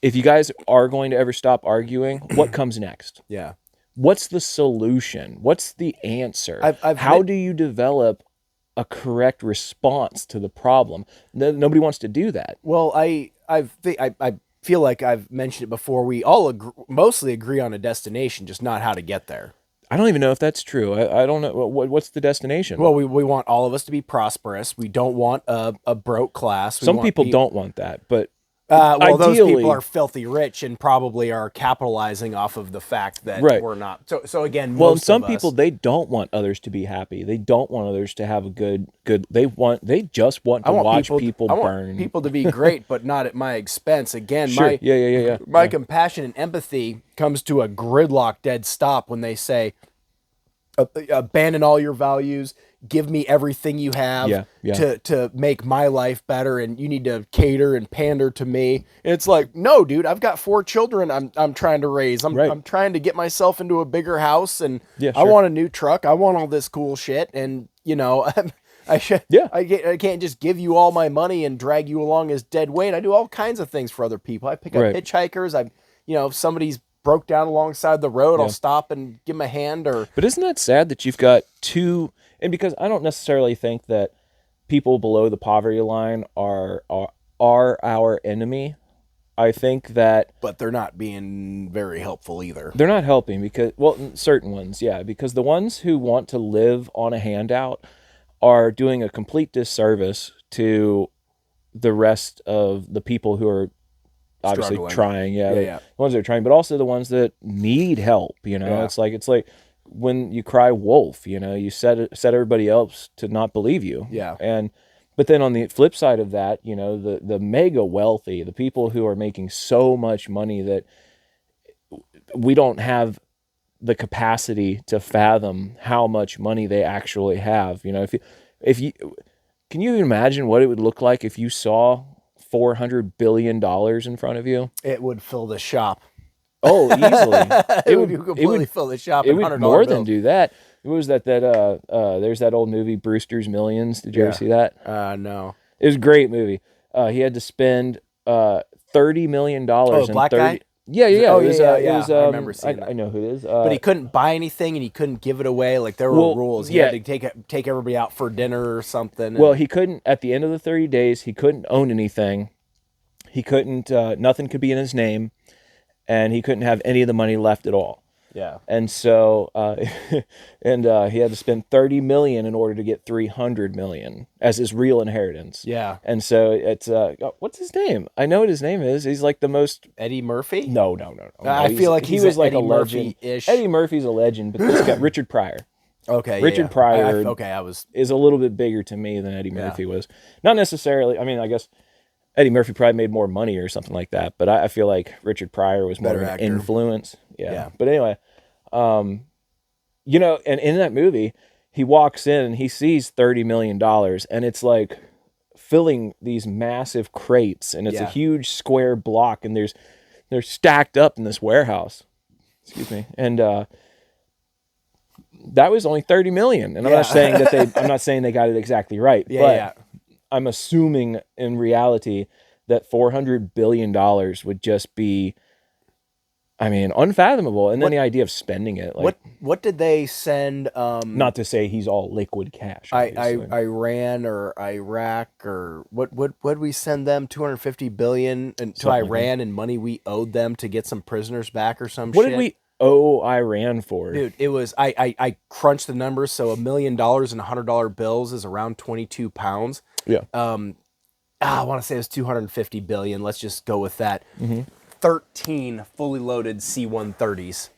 if you guys are going to ever stop arguing, what comes next? Yeah. What's the solution? What's the answer? How do you develop a correct response to the problem? Nobody wants to do that. Well, I feel like I've mentioned it before. We all mostly agree on a destination, just not how to get there. I don't even know if that's true. I don't know. What's the destination? Well, we want all of us to be prosperous. We don't want a broke class. Some people don't want that, but well, ideally, those people are filthy rich and probably are capitalizing off of the fact that we're not. So again, some people, they don't want others to be happy. They don't want others to have a good. They just want to watch people burn. I want people to be great, but not at my expense. Again, sure. My compassion and empathy comes to a gridlock dead stop when they say, abandon all your values, give me everything you have to make my life better, and you need to cater and pander to me. And it's like, no, dude, I've got 4 children I'm trying to raise. I'm trying to get myself into a bigger house, and I want a new truck. I want all this cool shit, and I can't just give you all my money and drag you along as dead weight. I do all kinds of things for other people. I pick up hitchhikers. If somebody's broke down alongside the road, I'll stop and give them a hand. But isn't that sad that you've got two? And because I don't necessarily think that people below the poverty line are our enemy. I think that, but they're not being very helpful either. They're not helping because, well, certain ones, because the ones who want to live on a handout are doing a complete disservice to the rest of the people who are obviously trying. The ones that are trying, but also the ones that need help. It's like when you cry wolf, you set everybody else to not believe you. But then on the flip side of that, the mega wealthy, the people who are making so much money that we don't have the capacity to fathom how much money they actually have. If you can you imagine what it would look like if you saw $400 billion in front of you? It would fill the shop. Oh, easily. it would completely fill the shop. It would more than do that. What was that? There's that old movie, Brewster's Millions. Did you ever see that? No. It was a great movie. He had to spend $30 million. Oh, black guy? Yeah. It was, I remember seeing that. I know who it is. But he couldn't buy anything, and he couldn't give it away. Like, there were rules. He had to take everybody out for dinner or something. Well, he couldn't, at the end of the 30 days, he couldn't own anything. He couldn't, nothing could be in his name, and he couldn't have any of the money left at all. Yeah. And so, he had to spend $30 million in order to get $300 million as his real inheritance. Yeah. And so it's, what's his name? I know what his name is. He's like the most... Eddie Murphy? No. I feel like he was like Eddie a legend. Murphy-ish. Eddie Murphy's a legend, but this guy, Richard Pryor. Okay. Richard Pryor is a little bit bigger to me than Eddie Murphy was. Not necessarily, I mean, I guess Eddie Murphy probably made more money or something like that, but I feel like Richard Pryor was more of an influence. Yeah. But anyway, and in that movie, he walks in and he sees $30 million, and it's like filling these massive crates, and it's a Yeah. huge square block, and they're stacked up in this warehouse. Excuse me. And that was only 30 million. And I'm not saying that I'm not saying they got it exactly right, but I'm assuming in reality that $400 billion would just be, I mean, unfathomable. And then the idea of spending it, like, what did they send? not to say he's all liquid cash. Iran or Iraq or what would we send them? 250 billion to Iran and money we owed them to get some prisoners back or some What shit. did we owe Iran for? Dude, it was I crunched the numbers, so $1 million in $100 bills is around 22 pounds. Yeah. I want to say it was 250 billion. Let's just go with that. 13 fully loaded C-130s.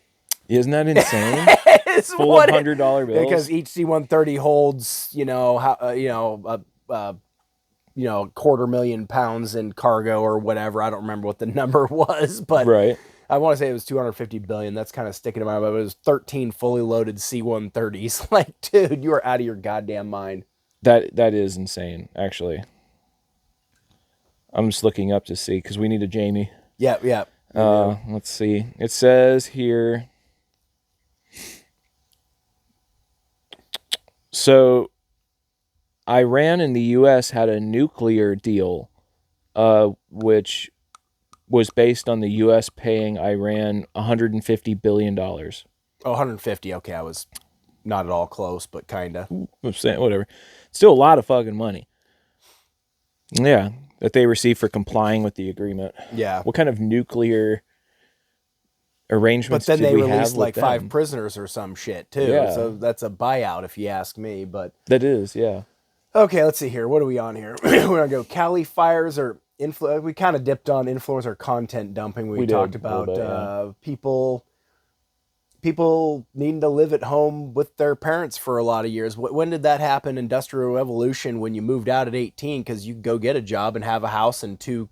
Isn't that insane? It's full of $100 bills. Because each C-130 holds, £250,000 in cargo or whatever. I don't remember what the number was, but right. I want to say it was 250 billion. That's kind of sticking in my mind. But it was 13 fully loaded C-130s. Like, dude, you are out of your goddamn mind. That is insane, actually. I'm just looking up to see because we need a Jamie. Yeah. Let's see. It says here. So, Iran and the U.S. had a nuclear deal, which was based on the U.S. paying Iran $150 billion. Oh, 150. Okay, I was not at all close, but kind of. Whatever. Still a lot of fucking money. Yeah, that they received for complying with the agreement. Yeah. What kind of nuclear arrangements But then did they we released have like with 5 them? prisoners or some shit, too. Yeah. So that's a buyout, if you ask me. But That is, yeah. okay, let's see here. What are we on here? We're going to go Cali fires or we kind of dipped on influencer content dumping. We talked did, a about little bit, people needing to live at home with their parents for a lot of years. When did that happen? Industrial Revolution, when you moved out at 18 because you could go get a job and have a house and two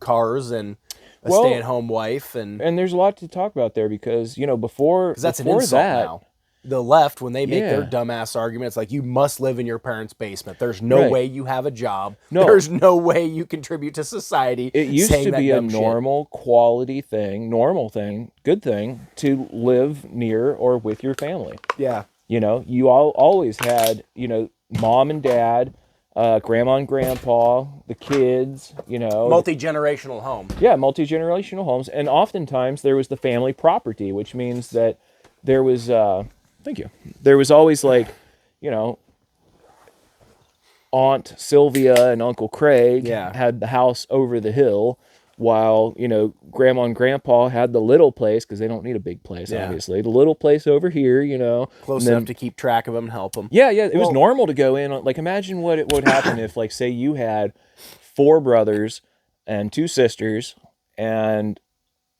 cars and a stay-at-home wife. And there's a lot to talk about there because, before that's before an insult that, now. The left, when they make their Yeah. dumbass arguments, like you must live in your parents' basement. There's no Right. way you have a job. No. There's no way you contribute to society. it used saying to that be a dumb shit. normal quality thing, normal thing, good thing to live near or with your family. Yeah. You always had, mom and dad, grandma and grandpa, the kids, Multi-generational home. Yeah, multi-generational homes. And oftentimes there was the family property, which means that there was, thank you, there was always like, Aunt Sylvia and Uncle Craig had the house over the hill, while, grandma and grandpa had the little place, because they don't need a big place, obviously. The little place over here, Close enough to keep track of them and help them. Yeah, it was normal to go in. Like, imagine what it would happen if, like, say you had 4 brothers and 2 sisters, and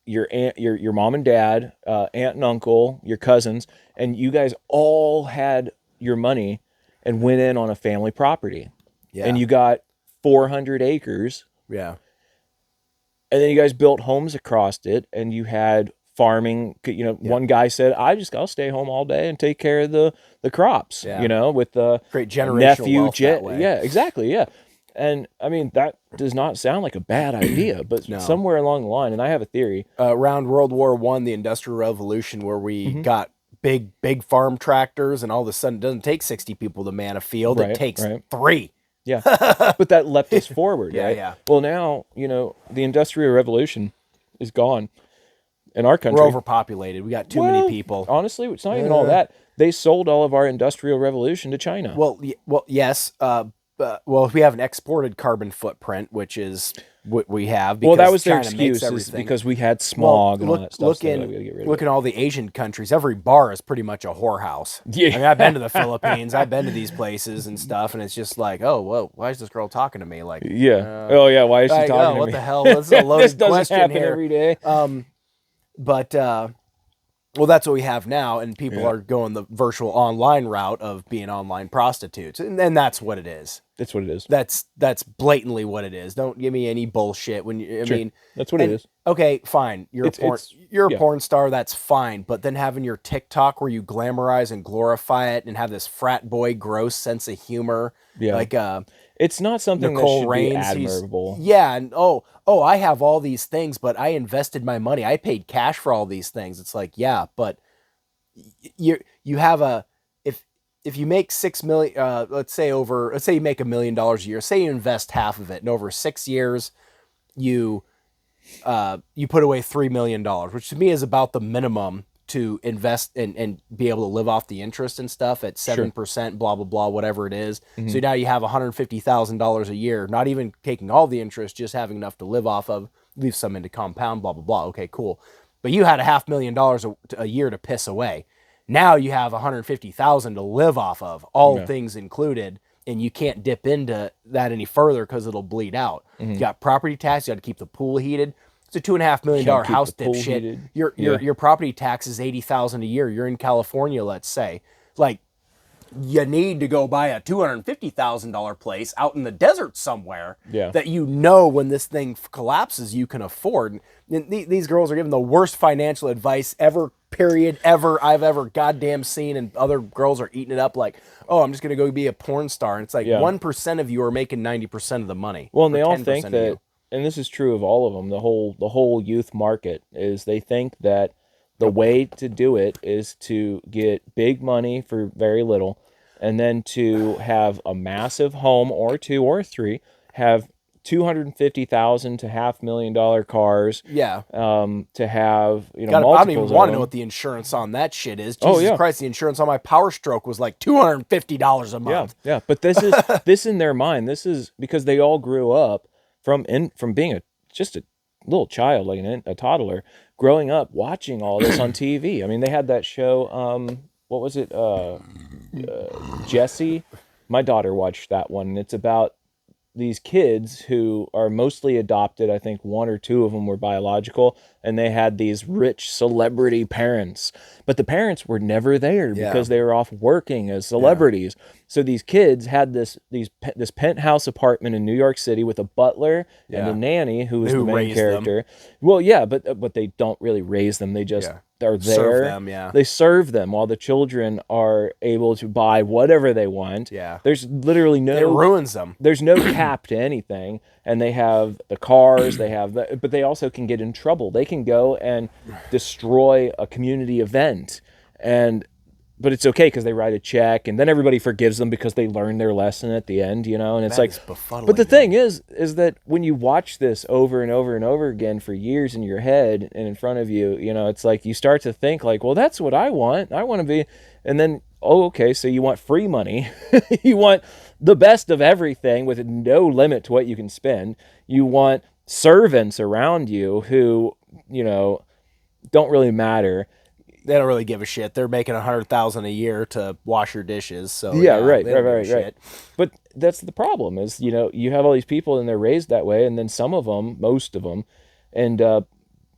your aunt, your mom and dad, aunt and uncle, your cousins, and you guys all had your money and went in on a family property. Yeah. And you got 400 acres. Yeah. And then you guys built homes across it, and you had farming. One guy said, I'll stay home all day and take care of the crops, with the Great generational nephew. wealth that way. Yeah, exactly. Yeah. And I mean, that does not sound like a bad idea, but somewhere along the line, and I have a theory. Around World War I, the Industrial Revolution, where we got big farm tractors, and all of a sudden it doesn't take 60 people to man a field. It takes 3. Yeah. But that leapt us forward, right? Yeah. Well, now, the Industrial Revolution is gone in our country. We're overpopulated. We got too many people. Honestly, it's not even all that. They sold all of our Industrial Revolution to China. Well, yes. Well, we have an exported carbon footprint, which is what we have. Well, that was their China makes excuse, is everything. because we had smog and all that stuff. Look so we gotta get rid of look it. in all the Asian countries. Every bar is pretty much a whorehouse. Yeah. I mean, I've been to the Philippines. I've been to these places and stuff, and it's just like, oh, whoa, why is this girl talking to me? Like, Yeah. Why is she like, talking to what me? the hell? This is a loaded This doesn't question happen here. every day. But well, that's what we have now, and people are going the virtual online route of being online prostitutes, and that's what it is. That's what it is. That's blatantly what it is. Don't give me any bullshit when you, I Sure. mean, That's what it is. Okay, fine. You're a yeah. porn star, that's fine. But then having your TikTok where you glamorize and glorify it and have this frat boy gross sense of humor. Yeah. Like It's not something Nicole that should Raines, be admirable. yeah, and I have all these things, but I invested my money. I paid cash for all these things. It's like, yeah, but you have if you make 6 million, let's say you make $1 million a year, say you invest half of it, and over 6 years you put away $3 million, which to me is about the minimum to invest and be able to live off the interest and stuff at 7%, blah, blah, blah, whatever it is. Mm-hmm. So now you have $150,000 a year, not even taking all the interest, just having enough to live off of, leave some into compound, blah, blah, blah. Okay, cool. But you had $500,000 a year to piss away. Now you have $150,000 to live off of, all things included, and you can't dip into that any further because it'll bleed out. Mm-hmm. You got property tax, you got to keep the pool heated. It's a $2.5 million house, dipshit. Your property tax is $80,000 a year. You're in California, let's say. Like, you need to go buy a $250,000 place out in the desert somewhere that you know when this thing collapses you can afford. And these girls are giving the worst financial advice ever I've ever goddamn seen, and other girls are eating it up like, oh, I'm just gonna go be a porn star. And it's like 1% of you are making 90% of the money. Well, and they all think that, and this is true of all of them, the whole youth market is they think that the way to do it is to get big money for very little, and then to have a massive home or two or three, have $250,000 to $500,000 cars. Yeah. To have multiples. I don't even want to know what the insurance on that shit is. Jesus Christ, the insurance on my Power Stroke was like $250 a month. Yeah. But this in their mind. This is because they all grew up from being just a little child, like a toddler, growing up watching all this on TV. I mean, they had that show. What was it? Jesse. My daughter watched that one, and it's about these kids who are mostly adopted. I think one or two of them were biological, and they had these rich celebrity parents, but the parents were never there because they were off working as celebrities. So these kids had this penthouse apartment in New York City with a butler and a nanny who was the main character. Well, but they don't really raise them. They just are there. Serve them, They serve them while the children are able to buy whatever they want. Yeah. There's literally no... It ruins them. There's no cap to anything. And they have the cars, but they also can get in trouble. They can go and destroy a community event. But it's okay because they write a check, and then everybody forgives them because they learned their lesson at the end, and it's like, but the thing is that when you watch this over and over and over again for years in your head and in front of you, it's like you start to think like, well, that's what I want. I want to be, and then, oh, okay, so you want free money. You want the best of everything with no limit to what you can spend. You want servants around you who, don't really matter. They don't really give a shit. They're making $100,000 a year to wash your dishes. So right. But that's the problem is, you have all these people and they're raised that way, and then most of them, end up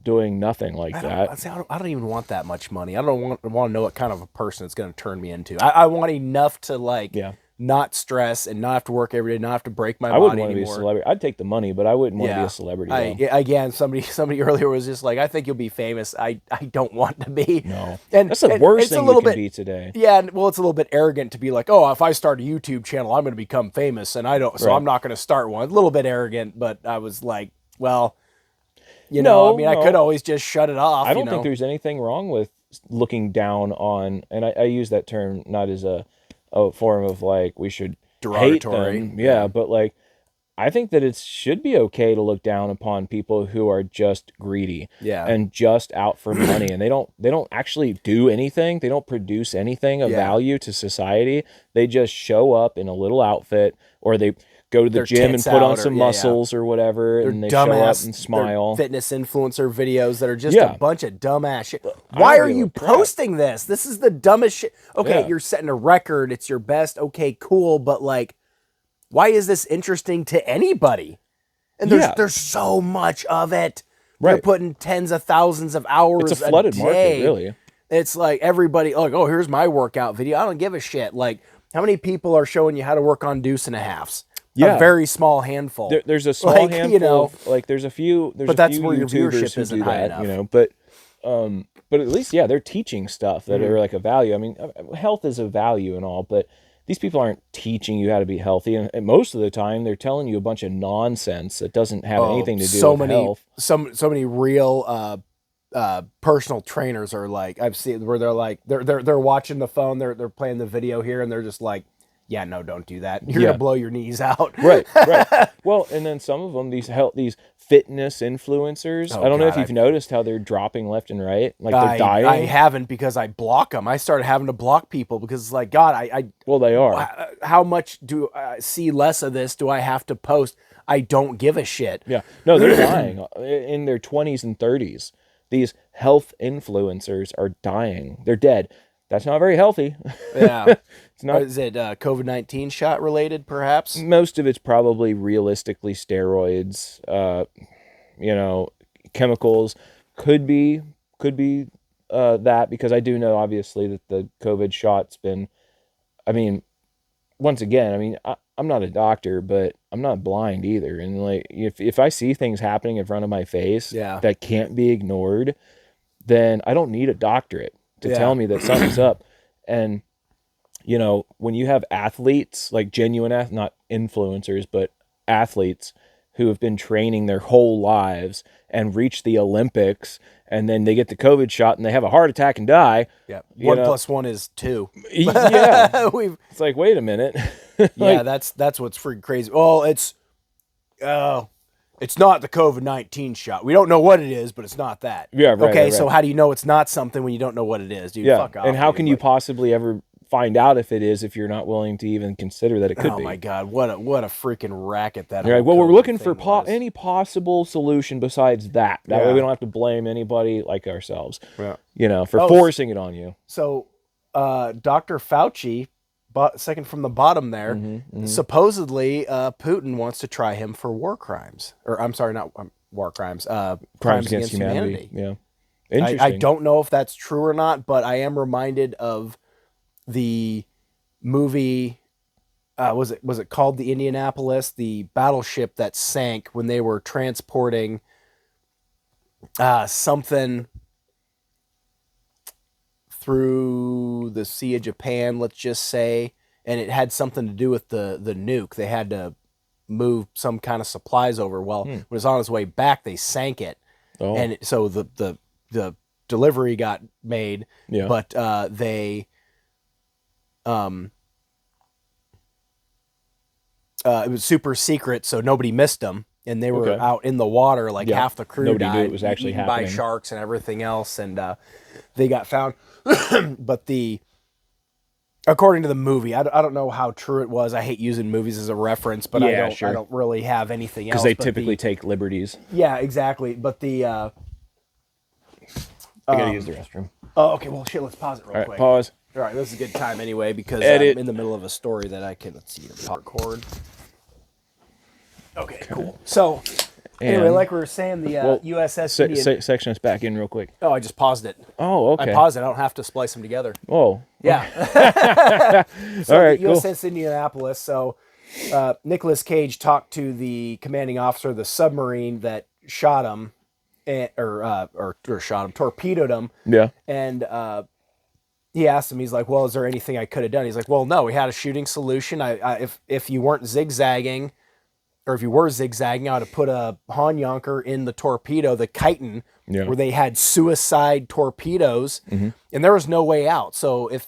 doing nothing like that. I don't even want that much money. I don't want to know what kind of a person it's going to turn me into. I want enough to not stress and not have to work every day, not have to break my body anymore. I wouldn't want to be a celebrity. I'd take the money, but I wouldn't want to be a celebrity. Again, somebody earlier was just like, I think you'll be famous. I don't want to be. No. And that's the worst thing you can be today. Yeah, well, it's a little bit arrogant to be like, oh, if I start a YouTube channel, I'm going to become famous, and I don't, so I'm not going to start one. A little bit arrogant, but I was like, well, I could always just shut it off. I don't think there's anything wrong with looking down on, and I use that term not as a form of like we should derogatory. Hate them. But like I think that it should be okay to look down upon people who are just greedy and just out for money, and they don't actually do anything. They don't produce anything of value to society. They just show up in a little outfit, or they go to the gym and put on some muscles or whatever, and they show up and smile. Fitness influencer videos that are just a bunch of dumbass shit. Why are you posting this? This is the dumbest shit. Okay, you're setting a record. It's your best. Okay, cool. But like, why is this interesting to anybody? And there's so much of it. Right. They're putting tens of thousands of hours It's a flooded market, really. It's like everybody, like, oh, here's my workout video. I don't give a shit. Like, how many people are showing you how to work on deuce and a halves? Yeah. A very small handful. There's a small Like, handful you know, of, like, there's a few but that's few where your YouTubers viewership who isn't do high that, enough. you know, but at least, yeah, they're teaching stuff that are like a value. I mean, health is a value and all, but these people aren't teaching you how to be healthy, and most of the time they're telling you a bunch of nonsense that doesn't have anything to do with health. So many real personal trainers are like, I've seen where they're like they're watching the phone, they're playing the video here, and they're just like, yeah, no, don't do that. You're gonna blow your knees out. Right. Well, and then some of them, these fitness influencers. I don't know if you've noticed how they're dropping left and right, like they're dying. I haven't, because I block them. I started having to block people because it's like, God, well, they are. How much do I see less of this? Do I have to post? I don't give a shit. Yeah. No, they're dying in their 20s and 30s. These health influencers are dying. They're dead. That's not very healthy. Yeah. It's not. Is it COVID-19 shot related, perhaps? Most of it's probably realistically steroids, you know, chemicals. Could be that, because I do know, obviously, that the COVID shot's been, I mean, once again, I mean, I'm not a doctor, but I'm not blind either. And like, if I see things happening in front of my face that can't be ignored, then I don't need a doctorate to tell me that something's up. And, you know, when you have athletes, like genuine, not influencers, but athletes who have been training their whole lives and reach the Olympics, and then they get the COVID shot and they have a heart attack and die. Yeah. 1 + 1 is 2. Yeah. It's like, wait a minute. Yeah, that's what's freaking crazy. Well, it's not the COVID-19 shot. We don't know what it is, but it's not that. Yeah, right. Okay, right. So how do you know it's not something when you don't know what it is, dude? Yeah. Fuck off, and how dude. can you possibly ever find out if it is if you're not willing to even consider that it could be? Oh my God, what a freaking racket that. You're like, well, we're looking for any possible solution besides that. That way we don't have to blame anybody like ourselves. Yeah. You know, for forcing it on you. So, Dr. Fauci, second from the bottom there, supposedly Putin wants to try him for war crimes, or I'm sorry, not war crimes, crimes against humanity. Yeah, interesting. I don't know if that's true or not, but I am reminded of the movie. Was it called the Indianapolis, the battleship that sank when they were transporting something through the Sea of Japan, let's just say, and it had something to do with the nuke. They had to move some kind of supplies over. Well, when it was on its way back, they sank it, and so the delivery got made, but they it was super secret, so nobody missed them, and they were out in the water, like half the crew nobody died, knew it was actually eaten happening by sharks and everything else, and they got found. But according to the movie, I don't know how true it was. I hate using movies as a reference, but I don't really have anything else. Because they typically take liberties. Yeah, exactly. But I gotta use the restroom. Oh, okay. Well, shit. Let's pause it real quick. Pause. All right, this is a good time anyway, because Edit. I'm in the middle of a story that I can, let's see, record. Okay, cool. So, anyway, like we were saying, the USS Indian... Section us back in real quick. Oh, I just paused it. Oh, okay. I paused it. I don't have to splice them together. Oh. Yeah. So all right, the USS Indianapolis. So, Nicolas Cage talked to the commanding officer of the submarine that shot him, or shot him, torpedoed him. Yeah. And he asked him, he's like, well, is there anything I could have done? He's like, well, no, we had a shooting solution. If you weren't zigzagging, or if you were zigzagging, I would have put a Hanyanker in the torpedo, the chitin, where they had suicide torpedoes, and there was no way out. So if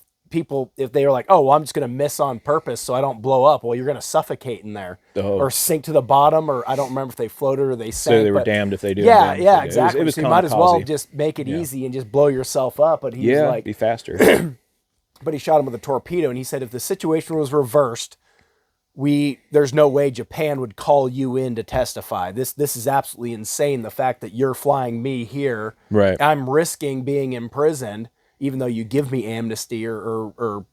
they were like, oh, well, I'm just going to miss on purpose so I don't blow up, well, you're going to suffocate in there or sink to the bottom, or I don't remember if they floated or they sank. So they were damned if they do. Yeah, exactly. It was so you might as well just make it easy and just blow yourself up. But he was like, be faster. But he shot him with a torpedo, and he said if the situation was reversed, there's no way Japan would call you in to testify. This is absolutely insane. The fact that you're flying me here, right? I'm risking being imprisoned, even though you give me amnesty or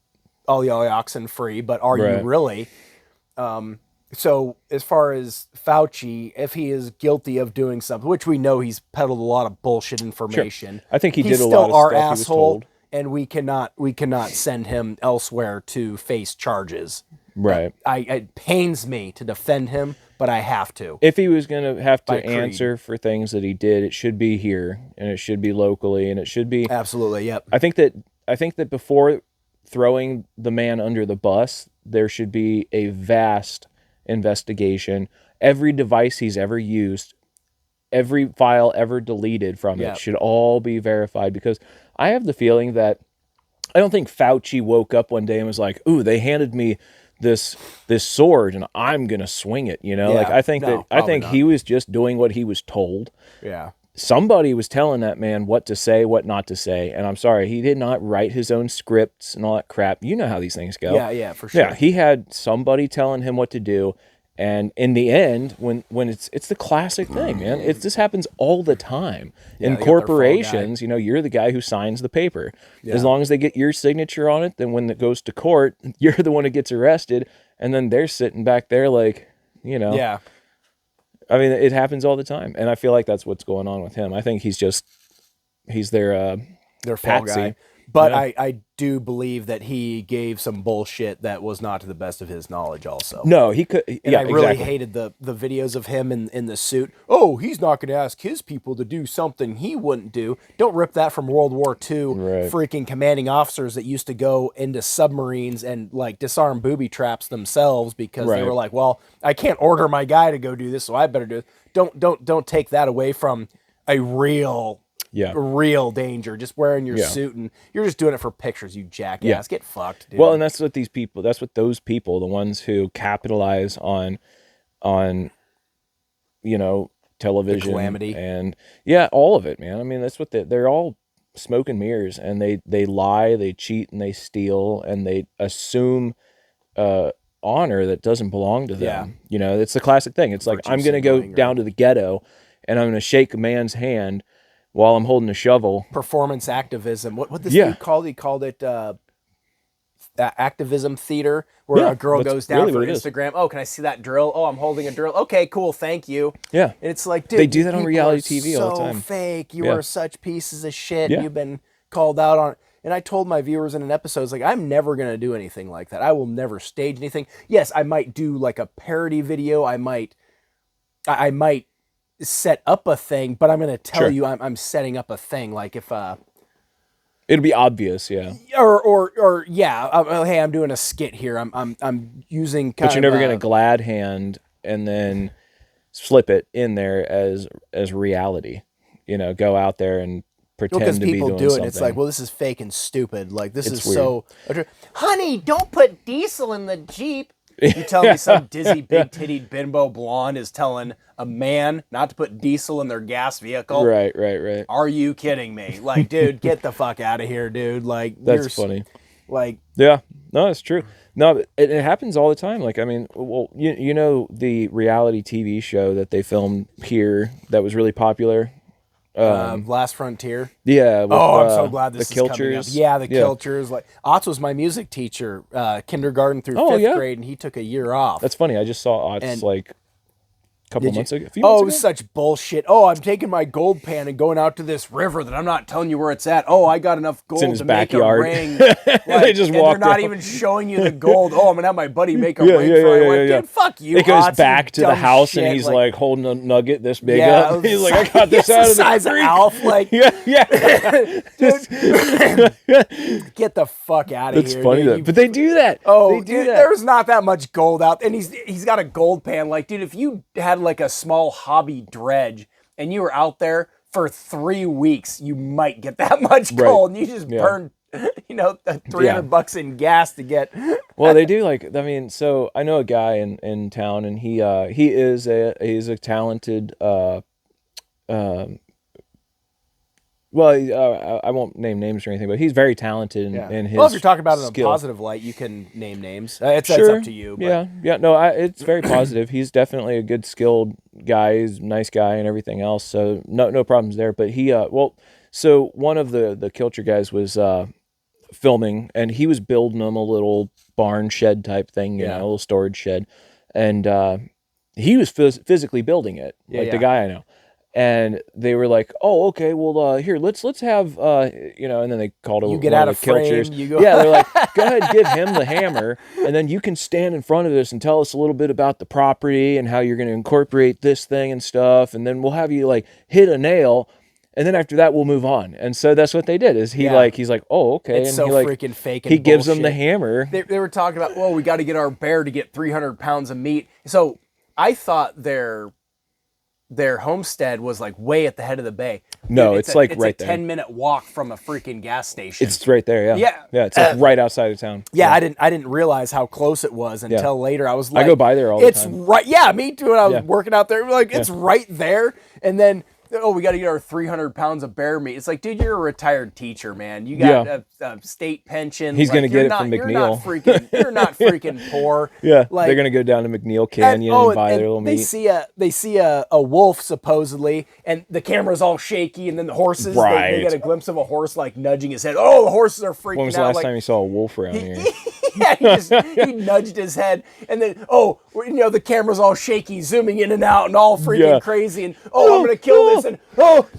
all the oxen free. But are you really? So as far as Fauci, if he is guilty of doing something, which we know he's peddled a lot of bullshit information, I think he's did a lot of still our stuff asshole, and we cannot send him elsewhere to face charges. Right. It pains me to defend him, but I have to. If he was going to have to By creed. answer for things that he did, it should be here, and it should be locally, and it should be. Absolutely, yep. I think that before throwing the man under the bus, there should be a vast investigation. Every device he's ever used, every file ever deleted from it should all be verified, because I have the feeling that I don't think Fauci woke up one day and was like, "Ooh, they handed me this sword and I'm going to swing it," you know? Like I think he was just doing what he was told. Yeah. Somebody was telling that man what to say, what not to say, and I'm sorry, he did not write his own scripts and all that crap. You know how these things go. Yeah, for sure. Yeah, he had somebody telling him what to do. And in the end, when it's the classic thing, man. This happens all the time. In corporations, you're the guy who signs the paper. Yeah. As long as they get your signature on it, then when it goes to court, you're the one who gets arrested, and then they're sitting back there like, Yeah. I mean, it happens all the time, and I feel like that's what's going on with him. I think he's their fall patsy. guy. But I do believe that he gave some bullshit that was not to the best of his knowledge also. No, he could. And I really hated the videos of him in the suit. Oh, he's not going to ask his people to do something he wouldn't do. Don't rip that from World War II. Right. Freaking commanding officers that used to go into submarines and like disarm booby traps themselves because they were like, well, I can't order my guy to go do this, so I better do it. Don't take that away from a real danger. Just wearing your suit, and you're just doing it for pictures, you jackass. Yeah. Get fucked, dude. Well, and that's what those people, the ones who capitalize on television, the calamity, and all of it, man. I mean, that's what they're all smoke and mirrors, and they lie, they cheat, and they steal, and they assume honor that doesn't belong to them. It's the classic thing. It's like, I'm going to go down to the ghetto, and I'm going to shake a man's hand while I'm holding a shovel. Performance activism. What this dude called? He called it activism theater, where a girl goes down for Instagram. Oh, can I see that drill? Oh, I'm holding a drill. Okay, cool, thank you. Yeah. And it's like, dude, they do that on reality TV all the time. So fake. You are such pieces of shit. You've been called out on. And I told my viewers in an episode, it's like, I'm never going to do anything like that. I will never stage anything. Yes, I might do like a parody video. I might set up a thing, but I'm going to tell you I'm setting up a thing. Like if it'll be obvious, yeah. Or hey, I'm doing a skit here. I'm using but you're never going to glad hand and then slip it in there as reality. Go out there and pretend to be doing something. Because people do it, it's like, well, this is fake and stupid. Like this is weird. So, honey, don't put diesel in the Jeep. You tell me some dizzy, big-tittied bimbo blonde is telling a man not to put diesel in their gas vehicle? Right. Are you kidding me? Like, dude, get the fuck out of here, dude. Like, that's funny. Like, yeah, no, it's true. No, it happens all the time. Like, I mean, well, the reality TV show that they filmed here that was really popular. Last Frontier. Yeah. With, I'm so glad this is Kilchers. coming up. Yeah, the Kilchers. Like, Otz was my music teacher, kindergarten through fifth grade, and he took a year off. That's funny. I just saw Otz like a couple months ago. It was such bullshit. Oh, I'm taking my gold pan and going out to this river that I'm not telling you where it's at. Oh, I got enough gold to backyard. Make a ring. Like, they just walked. They're not even showing you the gold. Oh, I'm gonna have my buddy make a ring for you. Dude, fuck you. It goes Otz, back to the house, shit. and he's like holding a nugget this big up. He's like, I got this out of the size of Alf. Like, yeah. Get the fuck out of here. It's funny dude. but they do that. Oh, they do that. There's not that much gold out, and he's got a gold pan. Like, dude, if you had like a small hobby dredge and you were out there for 3 weeks, you might get that much gold, and you just burned, $300 in gas to get. Well, they do so I know a guy in town, and he's a talented. I won't name names or anything, but he's very talented in his. Well, if you're talking about it in a skill. positive light, you can name names. It's up to you. But. Yeah. No, it's very positive. He's definitely a good, skilled guy. He's a nice guy and everything else. So no problems there. But he, so one of the Kilcher guys was filming, and he was building them a little barn shed type thing, a little storage shed, and he was physically building it, the guy I know. And they were like, "Oh, okay, well, here, let's have, and then they called You it get one out of of the kill frame, cheers. you go- Yeah, they're like, "Go ahead, give him the hammer, and then you can stand in front of us and tell us a little bit about the property and how you're going to incorporate this thing and stuff, and then we'll have you like hit a nail, and then after that we'll move on." And so that's what they did. Is he's like, "Oh, okay," It's and so he like freaking fake and he gives them the bullshit. hammer. They were talking about, well, we got to get our bear to get 300 pounds of meat. So I thought their homestead was like way at the head of the bay. No, it's like it's right a there. 10-minute walk from a freaking gas station. It's right there. Yeah, Yeah. yeah. It's like right outside of town. Yeah, I didn't realize how close it was until later. I was like, go by there all the it's time. right. Yeah, me too. When I was Yeah. working out there, like it's right there. And then, oh, we got to get our 300 pounds of bear meat. It's like, dude, you're a retired teacher, man. You got a state pension. He's gonna get you're it from You're McNeil. you're not freaking poor. Yeah, Like, they're gonna go down to McNeil Canyon and buy their little they meat. see a wolf supposedly, and the camera's all shaky, and then the horses they Right. get a glimpse of a horse like nudging his head. Oh, the horses are freaking When was the out. last like, time you saw a wolf around here? yeah, he nudged his head, and then the camera's all shaky, zooming in and out, and all freaking crazy, and I'm gonna kill this, and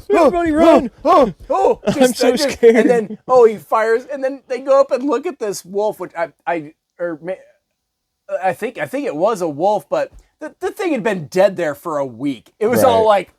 Everybody run! I'm so scared. And then he fires, and then they go up and look at this wolf, which I think it was a wolf, but the thing had been dead there for a week. It was all like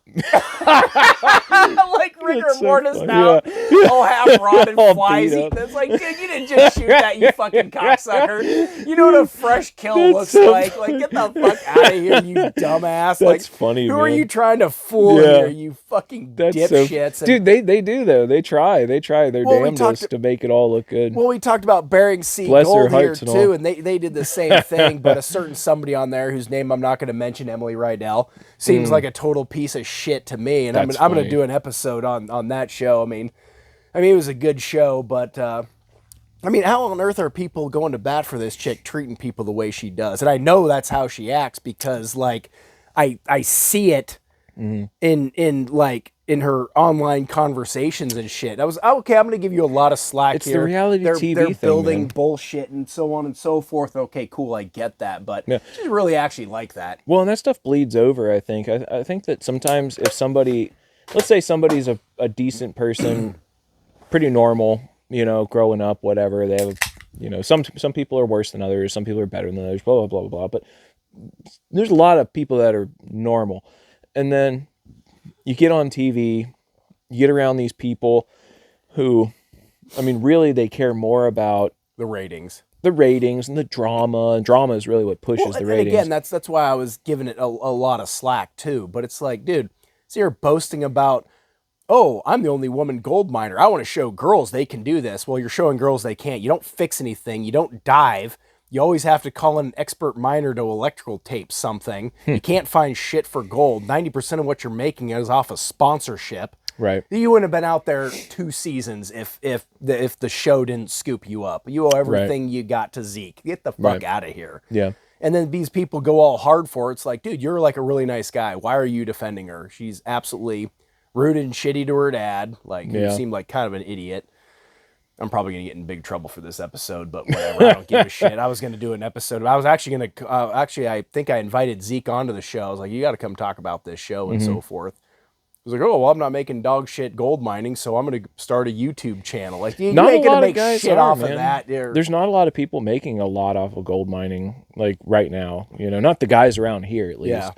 like rigor That's so mortis funny. now, Yeah. all half rotted, All flies beat eating. up. It's like, dude, you didn't just shoot that, you fucking cocksucker. You know what a fresh kill looks so like? Like, get the fuck out of here, you dumbass. That's like, funny, who are man. you trying to fool Yeah. here, you fucking dipshits? Dude, they do though. They try their damnedest to make it all look good. Well, we talked about Bering Sea Bless their Gold here hearts and too, all. and they did the same thing, but a certain somebody on there whose name I'm not going to mention, Emily Rydell, seems like a total piece of shit to me, and I'm That's going to funny. do an episode on that show. I mean, it was a good show, but how on earth are people going to bat for this chick treating people the way she does? And I know that's how she acts because like I see it in her online conversations and shit. I was okay. I'm going to give you a lot of slack It's here. the reality TV They're thing, building man. bullshit and so on and so forth. Okay, cool. I get that, but Yeah. she's really actually like that. Well, and that stuff bleeds over, I think. I think that sometimes if somebody, let's say somebody's a decent person, pretty normal, growing up, whatever, they have, some people are worse than others, some people are better than others, blah, blah, blah, blah, blah. But there's a lot of people that are normal. And then you get on TV, you get around these people who, really they care more about The ratings. the ratings and the drama. And drama is really what pushes the And ratings. again, that's why I was giving it a lot of slack too. But it's like, dude, so you're boasting about, oh, I'm the only woman gold miner. I want to show girls they can do this. Well, you're showing girls they can't. You don't fix anything. You don't dive. You always have to call in an expert miner to electrical tape something. You can't find shit for gold. 90% of what you're making is off of sponsorship. Right. You wouldn't have been out there 2 seasons if the show didn't scoop you up. You owe everything you got to Zeke. Get the fuck out of here. Yeah. And then these people go all hard for it. It's like, dude, you're like a really nice guy. Why are you defending her? She's absolutely rude and shitty to her dad. Like, you seem like kind of an idiot. I'm probably going to get in big trouble for this episode, but whatever. I don't give a shit. I was going to do an episode. I was actually going to, I think I invited Zeke onto the show. I was like, you got to come talk about this show and so forth. I was like, oh, well, I'm not making dog shit gold mining, so I'm going to start a YouTube channel. Like, you ain't going to make shit off of that. There's not a lot of people making a lot off of gold mining, like right now. Not the guys around here, at least.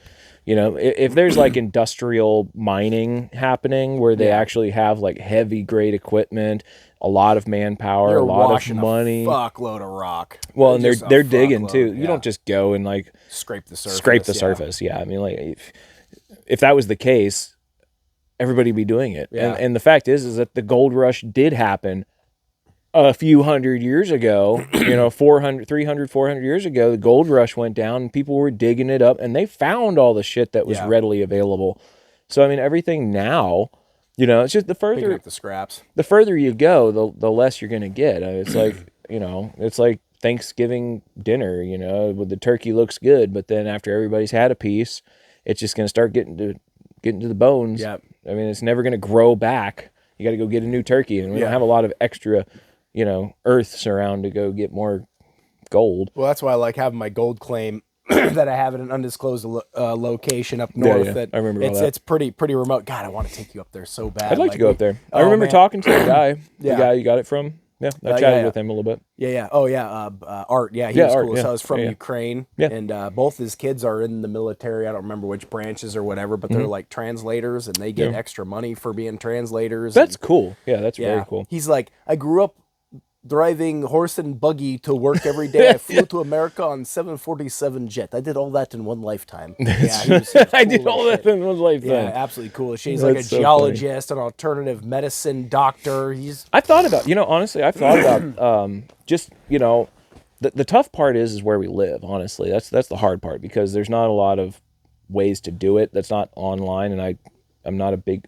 Yeah. If there's like industrial mining happening where they actually have like heavy grade equipment, a lot of manpower, They're a lot of washing money. a fuckload of rock. Well, and Just a they're digging fuckload, too. yeah. You don't just go and like scrape the surface. Yeah. Like if that was the case, everybody would be doing it. Yeah. And the fact is that the gold rush did happen a few hundred years ago, 300, 400 years ago. The gold rush went down and people were digging it up and they found all the shit that was readily available. So, everything now, it's just Picking up the scraps. the further you go, the less you're going to get. It's like, it's like Thanksgiving dinner, the turkey looks good, but then after everybody's had a piece, it's just going to start getting to the bones. Yeah. It's never going to grow back. You got to go get a new turkey, and we don't have a lot of extra, earths around to go get more gold. Well, that's why I like having my gold claim that I have at an undisclosed location up north. yeah. That I remember all that. it's pretty remote. God, I want to take you up there so bad. I'd like to go up there. I Oh, remember man. talking to the guy, Yeah. the guy you got it from. Yeah, I chatted with him a little bit. Yeah. Oh, yeah. Art. Yeah, he Yeah, was Art, cool. yeah. So I was from Yeah, yeah. Ukraine, Yeah. and both his kids are in the military. I don't remember which branches or whatever, but they're like translators, and they get Yeah. extra money for being translators. That's and, cool. Yeah, that's yeah. very cool. He's like, I grew up driving horse and buggy to work every day. I flew to America on 747 jet. I did all that in one lifetime. Yeah, he was I cool did as all that shit. in one lifetime. Yeah, absolutely cool. He's like a That's so geologist, an alternative medicine doctor. He's I thought about, honestly, I've thought about just, the tough part is where we live, honestly. That's the hard part because there's not a lot of ways to do it. That's not online, and I'm not a big,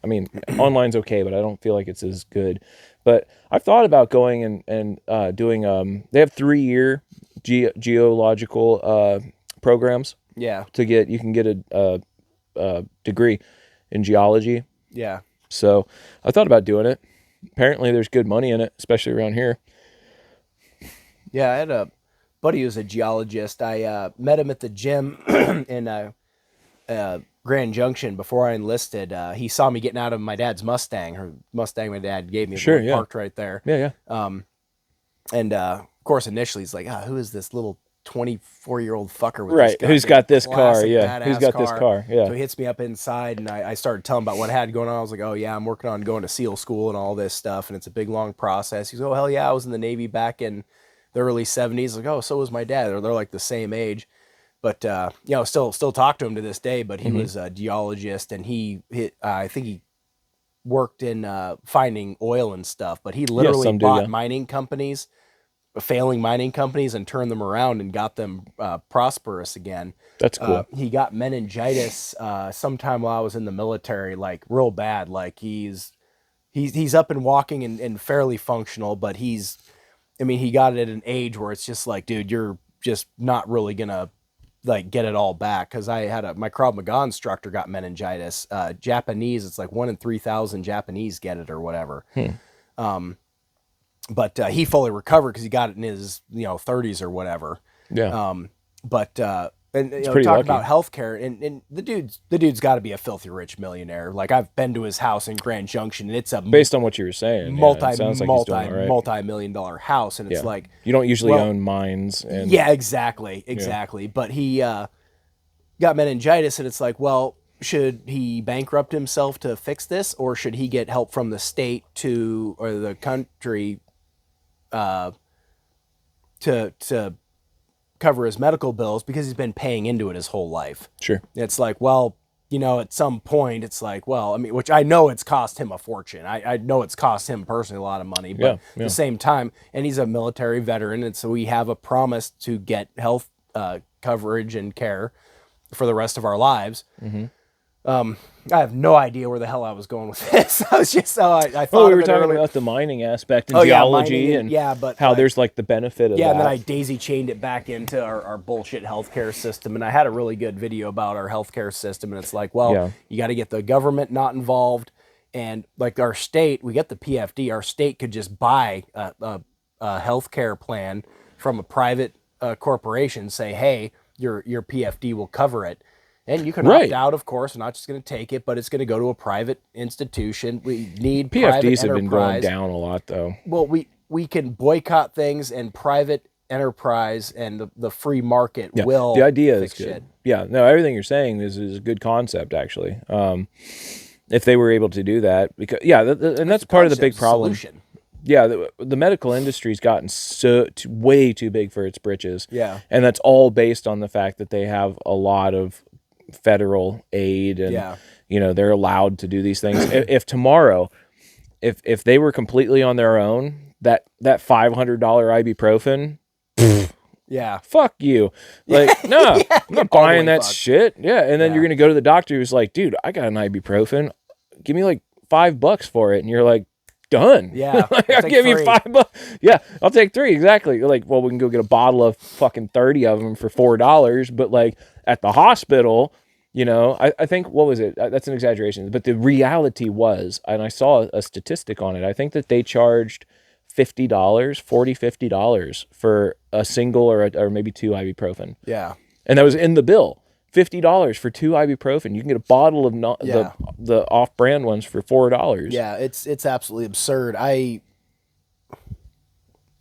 online's okay, but I don't feel like it's as good. But I've thought about going and doing, they have 3-year geological programs yeah, you can get a degree in geology. yeah. So I thought about doing it. Apparently there's good money in it, especially around here. Yeah, I had a buddy who's a geologist. I met him at the gym in Grand Junction before I enlisted. He saw me getting out of my dad's Mustang, or Mustang my dad gave me. Sure, yeah. Parked right there. Yeah, yeah. And of course, initially he's like, who is this little 24-year-old fucker with Right, this who's got this car? classic Yeah, who's badass got this car? Yeah. So he hits me up inside, and I started telling him about what I had going on. I was like, oh, yeah, I'm working on going to SEAL school and all this stuff, and it's a big, long process. He's, oh, hell yeah, I was in the Navy back in the early 70s. Like, oh, so was my dad. They're like the same age. But, still talk to him to this day, but he was a geologist, and I think he worked in finding oil and stuff, but he literally bought mining companies, failing mining companies, and turned them around and got them prosperous again. That's cool. He got meningitis sometime while I was in the military, like real bad. Like he's up and walking and fairly functional, but he got it at an age where it's just like, dude, you're just not really gonna like get it all back. Cause I had my Krav Maga instructor got meningitis. Japanese, it's like 1 in 3,000 Japanese get it or whatever. But he fully recovered because he got it in his 30s or whatever. Yeah. And pretty talk lucky. about healthcare, and the dude's got to be a filthy rich millionaire. Like I've been to his house in Grand Junction, and it's a Based on what you were saying, it sounds like he's doing all right. multi-million-dollar house, and it's like you don't usually own mines. And yeah, exactly. But he got meningitis, and it's like, well, should he bankrupt himself to fix this, or should he get help from the state or the country to cover his medical bills because he's been paying into it his whole life? Sure. It's like, well, at some point it's like, well, which I know it's cost him a fortune. I know it's cost him personally a lot of money, but at the same time, and he's a military veteran, and so we have a promise to get health coverage and care for the rest of our lives. I have no idea where the hell I was going with this. I was just I thought we were talking about the mining aspect and geology and but how there's like the benefit of that. Yeah, and then I daisy chained it back into our bullshit healthcare system. And I had a really good video about our healthcare system. And it's like, well, you got to get the government not involved. And like our state, we get the PFD. Our state could just buy a healthcare plan from a private corporation, say, hey, your PFD will cover it. And you can opt out, of course. I'm not just going to take it, but it's going to go to a private institution. We need PFDs have been going down a lot, though. Well, we can boycott things, and private enterprise and the free market will. The idea is good. Shit. Yeah, no, everything you're saying is a good concept, actually. If they were able to do that, because and that's part of the big problem. Solution. Yeah, the medical industry's gotten way too big for its britches. Yeah, and that's all based on the fact that they have a lot of federal aid and they're allowed to do these things. If tomorrow, if they were completely on their own, that $500 ibuprofen, fuck you. Like, no, I'm not buying that shit. Yeah, and then you're gonna go to the doctor who's like, dude, I got an ibuprofen, give me like $5 for it, and you're like, done. Yeah, like, I'll give you $5. Yeah, I'll take 3. Exactly. You're like, well, we can go get a bottle of fucking 30 of them for $4, but like at the hospital, I think, what was it? That's an exaggeration, but the reality was, and I saw a statistic on it, I think that they charged $50 for a single or maybe 2 ibuprofen. Yeah. And that was in the bill. $50 for 2 ibuprofen. You can get a bottle of the off-brand ones for $4. Yeah, it's absolutely absurd.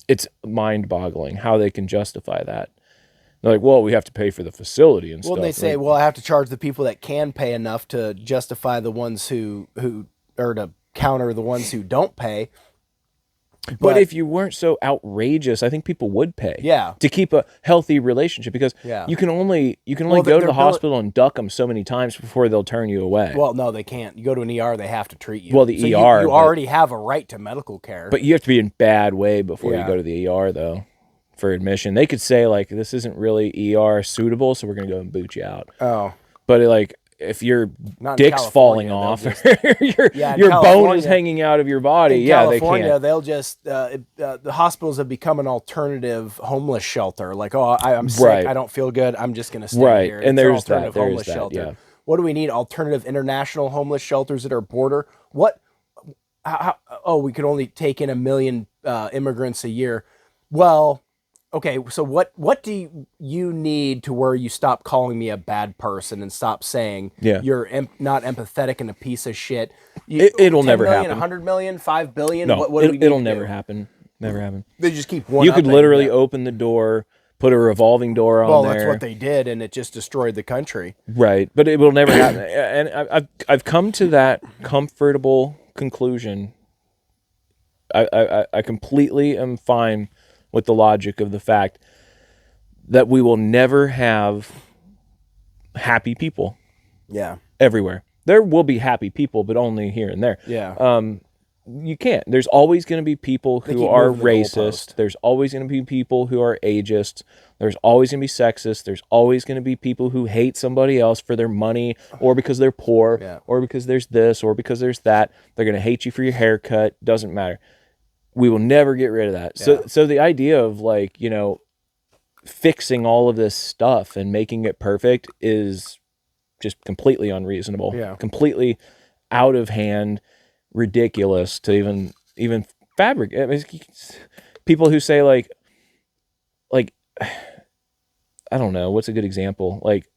It's mind-boggling how they can justify that. They're like, well, we have to pay for the facility and stuff. Well, they say, well, I have to charge the people that can pay enough to justify the ones who or to counter the ones who don't pay. But if you weren't so outrageous, I think people would pay. Yeah. To keep a healthy relationship, because you can only go to the hospital and duck them so many times before they'll turn you away. Well, no, they can't. You go to an ER, they have to treat you. Well, the ER, you already have a right to medical care. But you have to be in bad way before you go to the ER, though, for admission. They could say, like, this isn't really ER suitable, so we're going to go and boot you out. Oh. But, like, if your dick's falling off, your bone is hanging out of your body, California, they can't. They'll just the hospitals have become an alternative homeless shelter. Like, oh, I'm sick, I don't feel good, I'm just going to stay here. And there's an alternative homeless shelter. Yeah. What do we need? Alternative international homeless shelters at our border? What? We could only take in 1 million immigrants a year. Well, okay, so what do you need to where you stop calling me a bad person and stop saying you're not empathetic and a piece of shit? It'll never happen. 100 million, 5 billion? No, what do we need it'll to never do? happen. Never happen. They just keep one. You could literally open the door, put a revolving door on there. Well, that's what they did, and it just destroyed the country. Right, but it will never happen. And I've come to that comfortable conclusion. I completely am fine with the logic of the fact that we will never have happy people. Yeah. Everywhere. There will be happy people, but only here and there. Yeah. You can't. There's always going to be people who are racist. There's always going to be people who are ageist. There's always going to be sexist. There's always going to be people who hate somebody else for their money or because they're poor or because there's this or because there's that. They're going to hate you for your haircut. Doesn't matter. We will never get rid of that. Yeah. So the idea of, like, you know, fixing all of this stuff and making it perfect is just completely unreasonable. Yeah. Completely out of hand, ridiculous to even fabric. I mean, people who say like I don't know, what's a good example? Like,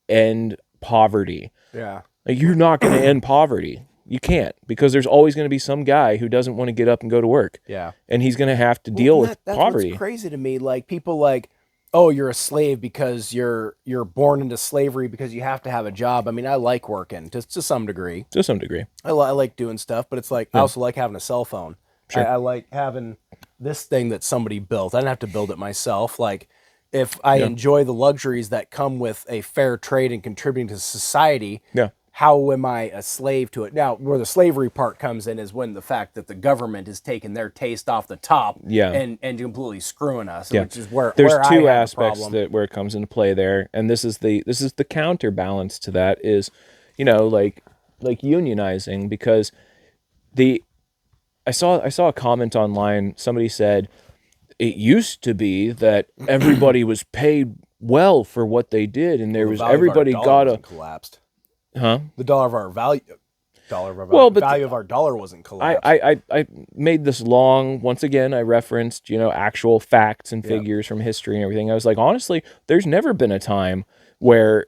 end poverty. Yeah. Like, you're not going to end poverty. You can't, because there's always going to be some guy who doesn't want to get up and go to work. Yeah. And he's going to have to deal with poverty. That's crazy to me. Like, people like, oh, you're a slave because you're born into slavery because you have to have a job. I mean, I like working to some degree. To some degree. I like doing stuff, but it's like, I also like having a cell phone. Sure. I like having this thing that somebody built. I didn't have to build it myself. Like, if I enjoy the luxuries that come with a fair trade and contributing to society, how am I a slave to it? Now, where the slavery part comes in is when the fact that the government is taking their taste off the top and completely screwing us, which is where there's where two I have aspects where it comes into play there, and this is the counterbalance to that is, you know, like unionizing, because I saw a comment online. Somebody said it used to be that everybody was paid well for what they did, and there was everybody got a collapsed. Huh? The value of our dollar wasn't collapsed. I made this long. Once again, I referenced, you know, actual facts and figures from history and everything. I was like, honestly, there's never been a time where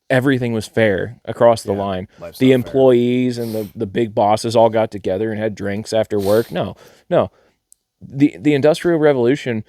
everything was fair across the line. The employees and the big bosses all got together and had drinks after work. No. The Industrial Revolution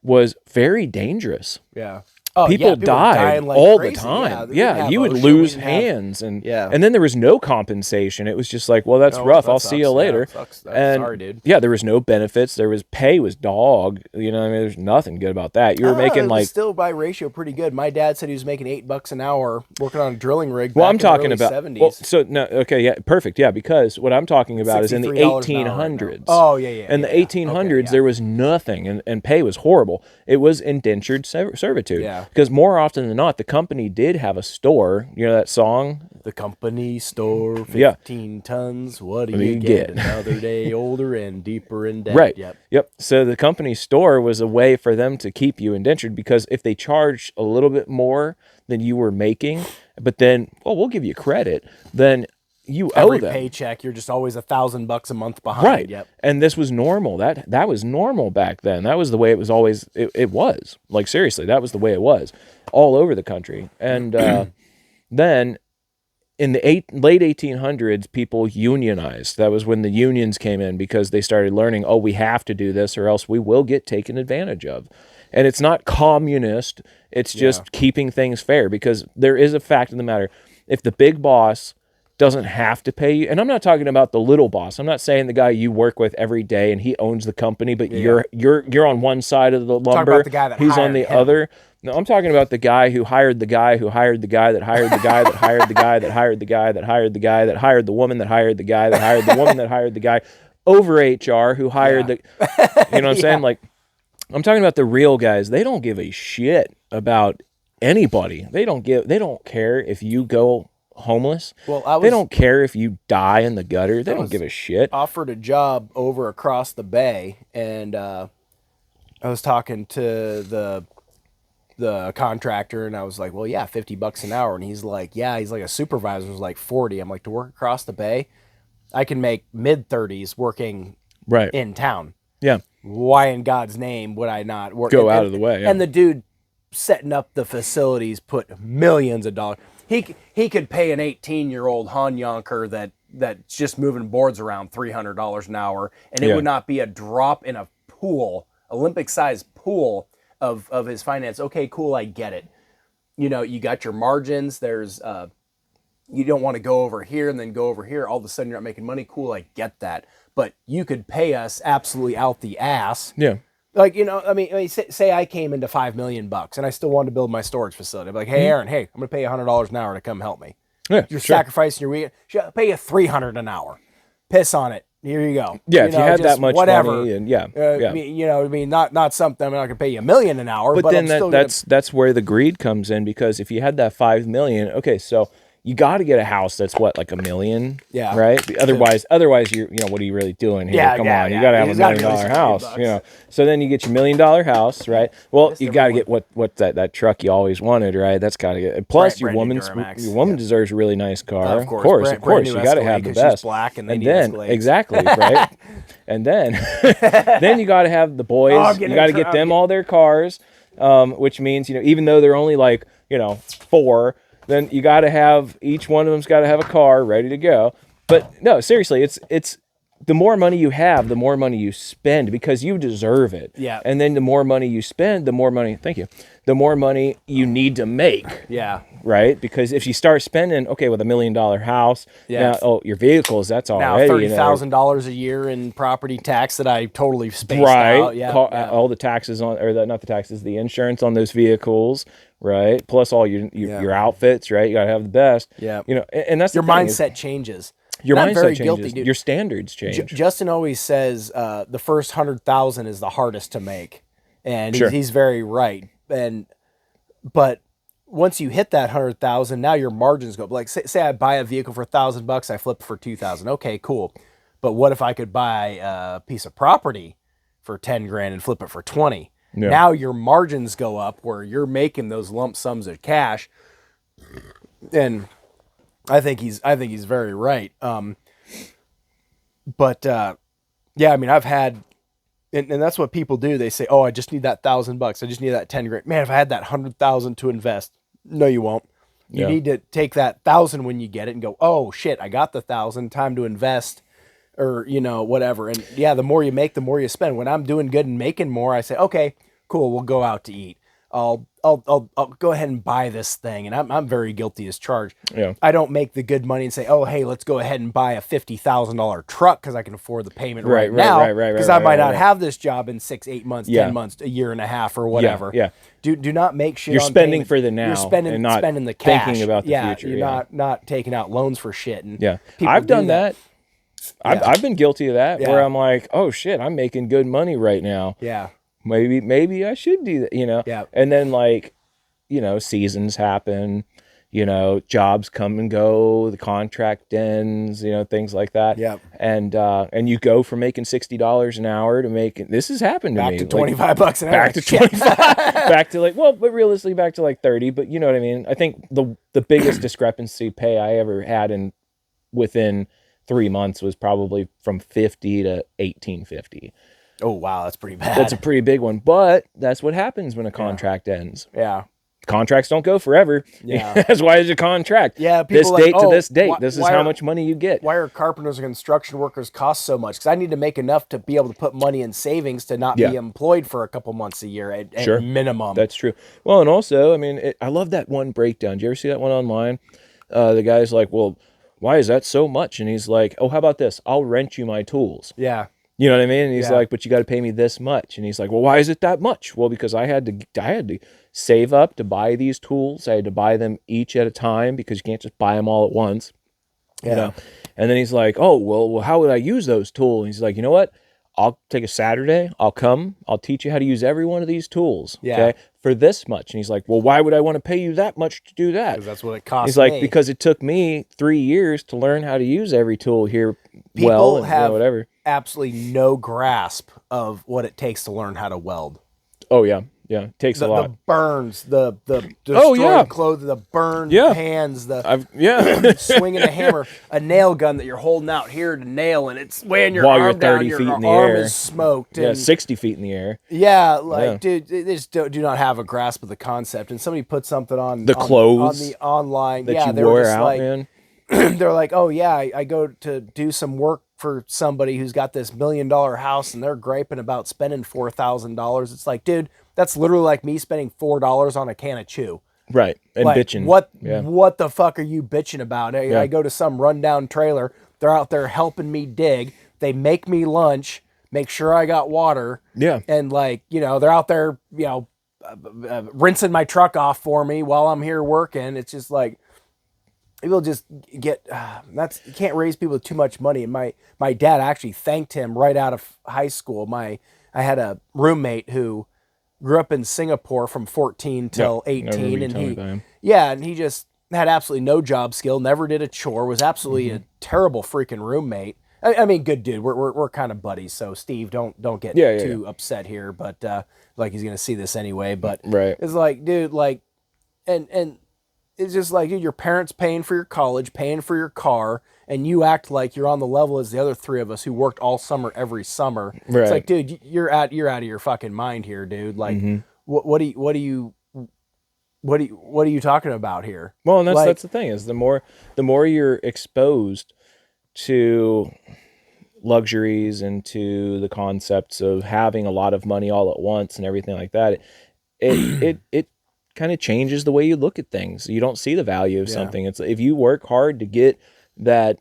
was very dangerous. Yeah. People died like all crazy. The time. You would lose hands, and then there was no compensation. It was just like, well, that's rough. I'll see you later. And sorry, dude. Yeah, there was no benefits. There was pay was dog. You know, I mean, there's nothing good about that. You were making like still by ratio pretty good. My dad said he was making $8 an hour working on a drilling rig. Well, I'm talking in the about 70s. Well, so no, okay, yeah, perfect, yeah, because what I'm talking about is in the 1800s. Oh yeah. In the 1800s, there was nothing, and pay was horrible. It was indentured servitude. Yeah. Because more often than not, the company did have a store. You know that song? The company store, 15 tons. What do you get? Another day older and deeper in debt. Right. Yep. So the company store was a way for them to keep you indentured, because if they charged a little bit more than you were making, but then, well, we'll give you credit, then you owe Every them. paycheck, you're just always $1,000 a month behind. Right. Yep. And this was normal. That was normal back then. That was the way it was always. It was like, seriously, that was the way it was all over the country. And then in the late 1800s, people unionized. That was when the unions came in, because they started learning, oh, we have to do this or else we will get taken advantage of. And it's not communist. It's just keeping things fair, because there is a fact of the matter. If the big boss doesn't have to pay you, and I'm not talking about the little boss. I'm not saying the guy you work with every day and he owns the company, but you're on one side of the lumber. About the guy that he's on hired the him. other. No, I'm talking about the guy who hired the guy who hired the guy that hired the guy that hired the guy that hired the guy that hired the guy that hired the woman that hired the guy that hired the woman that hired the guy over HR who hired the. You know what I'm saying? Like, I'm talking about the real guys. They don't give a shit about anybody. They don't care if you go homeless. Well, they don't care if you die in the gutter. They don't give a shit. Offered a job over across the bay, and I was talking to the contractor, and I was like, well, yeah, $50 an hour. And he's like, yeah, he's like a supervisor was like 40. I'm like, to work across the bay, I can make mid-30s working in town. Yeah. Why in God's name would I not work? Go out of the way. Yeah. And the dude setting up the facilities put millions of dollars. He could pay an 18-year-old Yonker that's just moving boards around $300 an hour, and it would not be a drop in a pool, Olympic-sized pool of his finance. Okay, cool, I get it. You know, you got your margins. There's you don't want to go over here and then go over here. All of a sudden, you're not making money. Cool, I get that. But you could pay us absolutely out the ass. Yeah. Like, you know, I mean, say I came into $5 million and I still wanted to build my storage facility. I'd be like, hey, Aaron, hey, I'm going to pay you $100 an hour to come help me. Yeah, You're sacrificing your weekend. I'll pay you $300 an hour. Piss on it. Here you go. Yeah, if you had that much money, and you know, I mean, not something. I'm not going to pay you $1 million an hour. But then that's where the greed comes in, because if you had that $5 million, okay, so you got to get a house that's what, like $1 million, right? Otherwise, you know, what are you really doing here? Come on, you got to have $1 million house, you know. So then you get your $1 million house, right? Well, you got to get what that truck you always wanted, right? That's got to get. Plus, your woman deserves a really nice car. Of course, you got to have the best. She's black and then exactly, right? And then then you got to have the boys. You got to get them all their cars, which means, you know, even though they're only like, you know, 4. Then you got to have, each one of them's got to have a car ready to go. But no, seriously, it's the more money you have, the more money you spend, because you deserve it. Yeah. And then the more money you spend, the more money you need to make. Yeah. Right? Because if you start spending, okay, with $1 million house, now, your vehicles, that's already now $30,000 a year in property tax that I totally spaced out. Yeah. All the taxes on, or not the taxes, the insurance on those vehicles. Right. Plus all your outfits, right? You got to have the best. Yeah. You know, and that's your mindset changes. Your mindset changes. Guilty, dude. Your standards change. Justin always says the first 100,000 is the hardest to make, and he's very right. But once you hit that 100,000, now your margins go up. Like say I buy a vehicle for $1,000, I flip for 2,000. Okay, cool. But what if I could buy a piece of property for 10 grand and flip it for 20? Yeah. Now your margins go up where you're making those lump sums of cash, and I think he's very right. But I mean, I've had, and that's what people do. They say, "Oh, I just need that $1,000. I just need that 10 grand." Man, if I had that 100,000 to invest, no, you won't. You need to take that 1,000 when you get it and go, "Oh shit, I got the 1,000. Time to invest." Or, you know, whatever. And the more you make, the more you spend. When I'm doing good and making more, I say, okay, cool, we'll go out to eat. I'll go ahead and buy this thing. And I'm very guilty as charged. Yeah. I don't make the good money and say, oh, hey, let's go ahead and buy a $50,000 truck because I can afford the payment right now. Because I might not have this job in 6, 8 months, 10 months, a year and a half or whatever. Yeah. Do not make shit. You're on spending payment. for the now. You're spending the cash. Thinking about the future. You're not taking out loans for shit. And I've done that. I've been guilty of that, where I'm like, oh shit, I'm making good money right now. Yeah. Maybe I should do that, you know? Yeah. And then, like, you know, seasons happen, you know, jobs come and go, the contract ends, you know, things like that. Yeah. And you go from making $60 an hour to making, this has happened to me. Back to $25 an hour. Back to 25. Back to but realistically back to like 30, but you know what I mean? I think the biggest discrepancy pay I ever had in within 3 months was probably from 50 to 1850. Oh, wow, that's pretty bad. That's a pretty big one, but that's what happens when a contract ends. Yeah. Contracts don't go forever. Yeah. That's why it's a contract. Yeah, people this like, date to this date. This is how much money you get. Why are carpenters and construction workers cost so much? Because I need to make enough to be able to put money in savings to not be employed for a couple months a year at minimum. That's true. Well, and also, I mean, I love that one breakdown. Did you ever see that one online? The guy's like, well, why is that so much? And he's like, oh, how about this? I'll rent you my tools. Yeah. You know what I mean? And he's like, but you got to pay me this much. And he's like, well, why is it that much? Well, because I had to save up to buy these tools. I had to buy them each at a time because you can't just buy them all at once. Yeah. You know? And then he's like, oh, well, how would I use those tools? And he's like, you know what? I'll take a Saturday. I'll teach you how to use every one of these tools. Yeah. Okay. For this much. And he's like, well, why would I want to pay you that much to do that? Because that's what it costs. He's like, because it took me 3 years to learn how to use every tool here. People and have whatever. Absolutely no grasp of what it takes to learn how to weld. Oh yeah. Yeah, it takes a lot. The burns, the destroyed clothes, the burned hands, swinging a hammer, a nail gun that you're holding out here to nail, and it's weighing your while arm you're 30 down, feet your in the arm air. is smoked. Yeah, and, 60 feet in the air. Yeah, dude, they just do not have a grasp of the concept. And somebody put something on the clothes on the online that they you were wear just out, like, man. They're like, oh yeah, I go to do some work for somebody who's got this $1 million house, and they're griping about spending $4,000. It's like, dude, that's literally like me spending $4 on a can of chew. Right, and like, bitching. What the fuck are you bitching about? I go to some rundown trailer. They're out there helping me dig. They make me lunch, make sure I got water. Yeah. And they're out there, rinsing my truck off for me while I'm here working. It's just like, people just get you can't raise people with too much money. And my dad actually thanked him right out of high school. I had a roommate who grew up in Singapore from 14 till 18, and he just had absolutely no job skill, never did a chore, was absolutely a terrible freaking roommate. I mean, good dude. We're kind of buddies, so Steve, don't get too upset here. But like he's gonna see this anyway. But it's like, dude, like, and it's just like, dude, your parents paying for your college, paying for your car, and you act like you're on the level as the other three of us who worked all summer every summer. Right. It's like, dude, you're out of your fucking mind here, dude. Like, what are you talking about here? Well, and that's the thing is the more you're exposed to luxuries and to the concepts of having a lot of money all at once and everything like that, it kind of changes the way you look at things. You don't see the value of something. It's if you work hard to get that,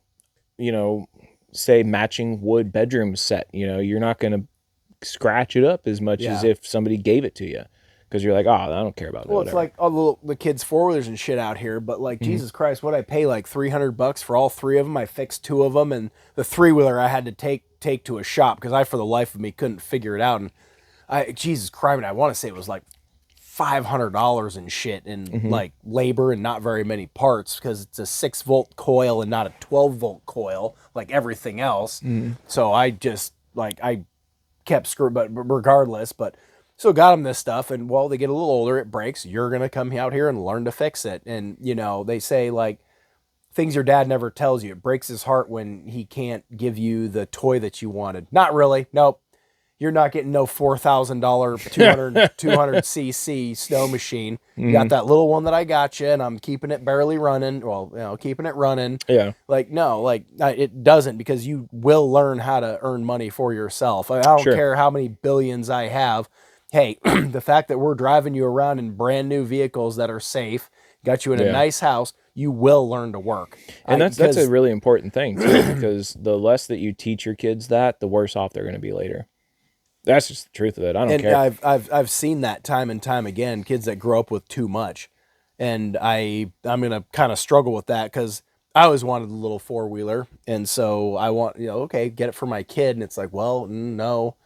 say matching wood bedroom set, you're not going to scratch it up as much as if somebody gave it to you, because you're like, oh, I don't care about that. Well, it's like all the kids' four-wheelers and shit out here, but like, Jesus Christ, what'd I pay, like $300 for all three of them? I fixed two of them, and the three-wheeler I had to take to a shop because I, for the life of me, couldn't figure it out. And Jesus Christ, I want to say it was like $500 and shit in like labor and not very many parts, because it's a 6-volt coil and not a 12-volt coil like everything else. So I just I kept screwing, but regardless, but still got them this stuff. And well, they get a little older, it breaks. You're gonna come out here and learn to fix it. And they say like things your dad never tells you. It breaks his heart when he can't give you the toy that you wanted. Not really. Nope. You're not getting no $4,000 200 cc snow machine. You got that little one that I got you, and I'm keeping it barely running. Well, keeping it running. Yeah. Like, no, like it doesn't, because you will learn how to earn money for yourself. I don't care how many billions I have. Hey, the fact that we're driving you around in brand new vehicles that are safe, got you in a nice house, you will learn to work. And that's a really important thing too, because the less that you teach your kids that, the worse off they're going to be later. That's just the truth of it. I don't care. And I've seen that time and time again, kids that grow up with too much. And I'm going to kind of struggle with that, because I always wanted a little four-wheeler. And so I want, okay, get it for my kid. And it's like, well, no,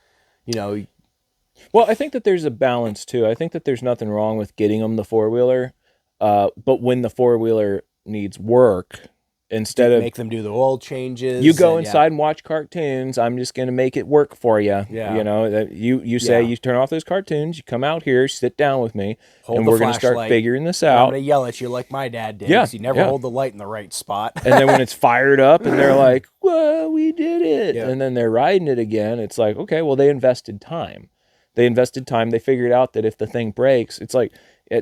Well, I think that there's a balance too. I think that there's nothing wrong with getting them the four-wheeler. But when the four-wheeler needs work, instead of make them do the oil changes. You go inside and watch cartoons. I'm just going to make it work for you. Yeah. You know, that you say you turn off those cartoons, you come out here, sit down with me, and we're going to start figuring this out. I'm going to yell at you like my dad did. Yeah. You never hold the light in the right spot. And then when it's fired up and they're like, well, we did it. Yeah. And then they're riding it again. It's like, okay, well, they invested time. They figured out that if the thing breaks, it's like,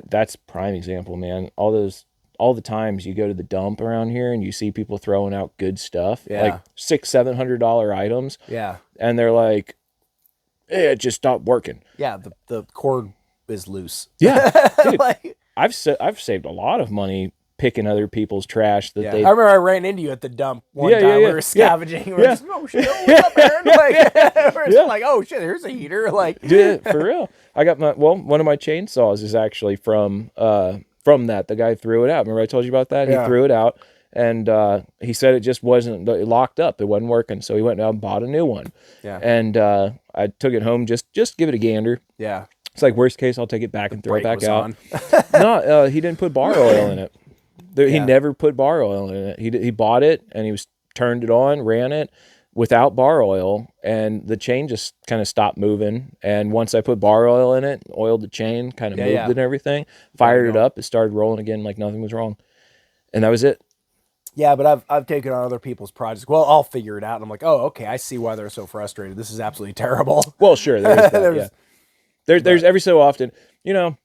that's prime example, man. All the times you go to the dump around here and you see people throwing out good stuff, like $600-700 items. Yeah. And they're like, it just stopped working. Yeah. The cord is loose. Yeah. Dude, I've saved a lot of money picking other people's trash that they. I remember I ran into you at the dump one time. We were scavenging. We were just, oh shit, what's up, Aaron? We're just like, oh shit, here's a heater. Like, dude, for real. I got one of my chainsaws is actually from that. The guy threw it out. Remember I told you about that? He threw it out, and he said it just wasn't locked up. It wasn't working. So he went out and bought a new one. Yeah. And I took it home just give it a gander. Yeah. It's like worst case, I'll take it back and throw it back out. No, he didn't put bar oil in it. He never put bar oil in it. He bought it and he turned it on, ran it without bar oil, and the chain just kind of stopped moving. And once I put bar oil in it, oiled the chain, kind of moved it and everything, fired it up, it started rolling again like nothing was wrong. And that was it. Yeah, but I've taken on other people's projects. Well, I'll figure it out. And I'm like, oh, okay, I see why they're so frustrated. This is absolutely terrible. Well, sure, there's that, there's every so often, you know,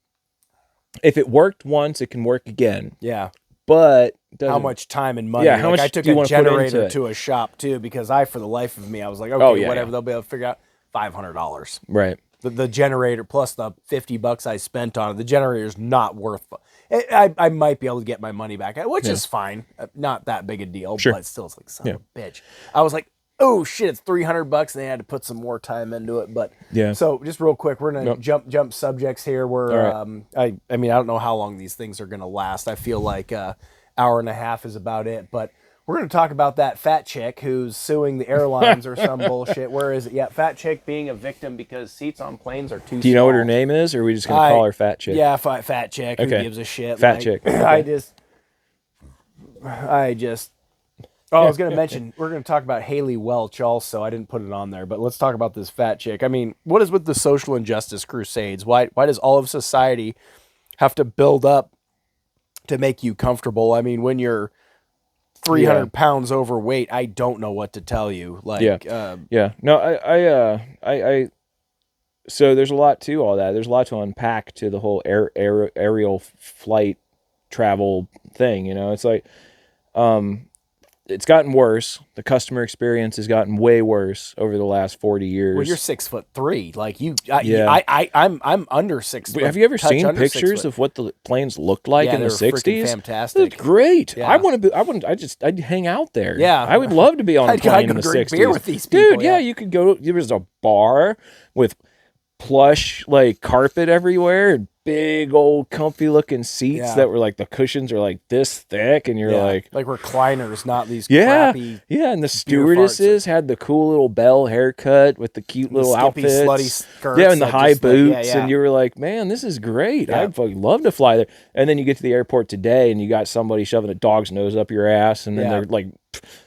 if it worked once, it can work again. Yeah. But how much time and money? Yeah, how much I took a generator to a shop too, because for the life of me, I was like, okay, whatever, they'll be able to figure out $500. Right. The generator plus the $50 I spent on it. The generator is not worth. I might be able to get my money back, which is fine. Not that big a deal, but still, it's like son of a bitch. I was like, oh shit, it's $300, and they had to put some more time into it. But so just real quick, we're gonna jump subjects here. Where I mean, I don't know how long these things are gonna last. I feel like hour and a half is about it. But we're gonna talk about that fat chick who's suing the airlines or some bullshit. Where is it? Yeah, fat chick being a victim because seats on planes are too small. Do you know what her name is, or are we just gonna call her fat chick? Yeah, fat chick. Okay. Who gives a shit? Fat chick. Okay. I just. Oh, I was going to mention, we're going to talk about Haley Welch also. I didn't put it on there, but let's talk about this fat chick. I mean, what is with the social injustice crusades? Why does all of society have to build up to make you comfortable? I mean, when you're 300 pounds overweight, I don't know what to tell you. Like, No, I so there's a lot to all that. There's a lot to unpack to the whole aerial flight travel thing. You know, it's like, it's gotten worse. The customer experience has gotten way worse over the last 40 years. Well, you're 6'3". Like I'm under 6 foot. Have you ever seen pictures of what the planes looked like in the 60s? Fantastic. That's great. Yeah. I'd hang out there. Yeah. I would love to be on a plane in the 60s. Beer with these people. Dude, yeah, you could go. There was a bar with plush like carpet everywhere and big old comfy looking seats that were like the cushions are like this thick, and you're like recliners, not these crappy and the stewardesses had the cool little bell haircut with the cute little outfits, slutty skirts, and the high boots, and you were like, man, this is great. I'd fucking love to fly there. And then you get to the airport today and you got somebody shoving a dog's nose up your ass, and then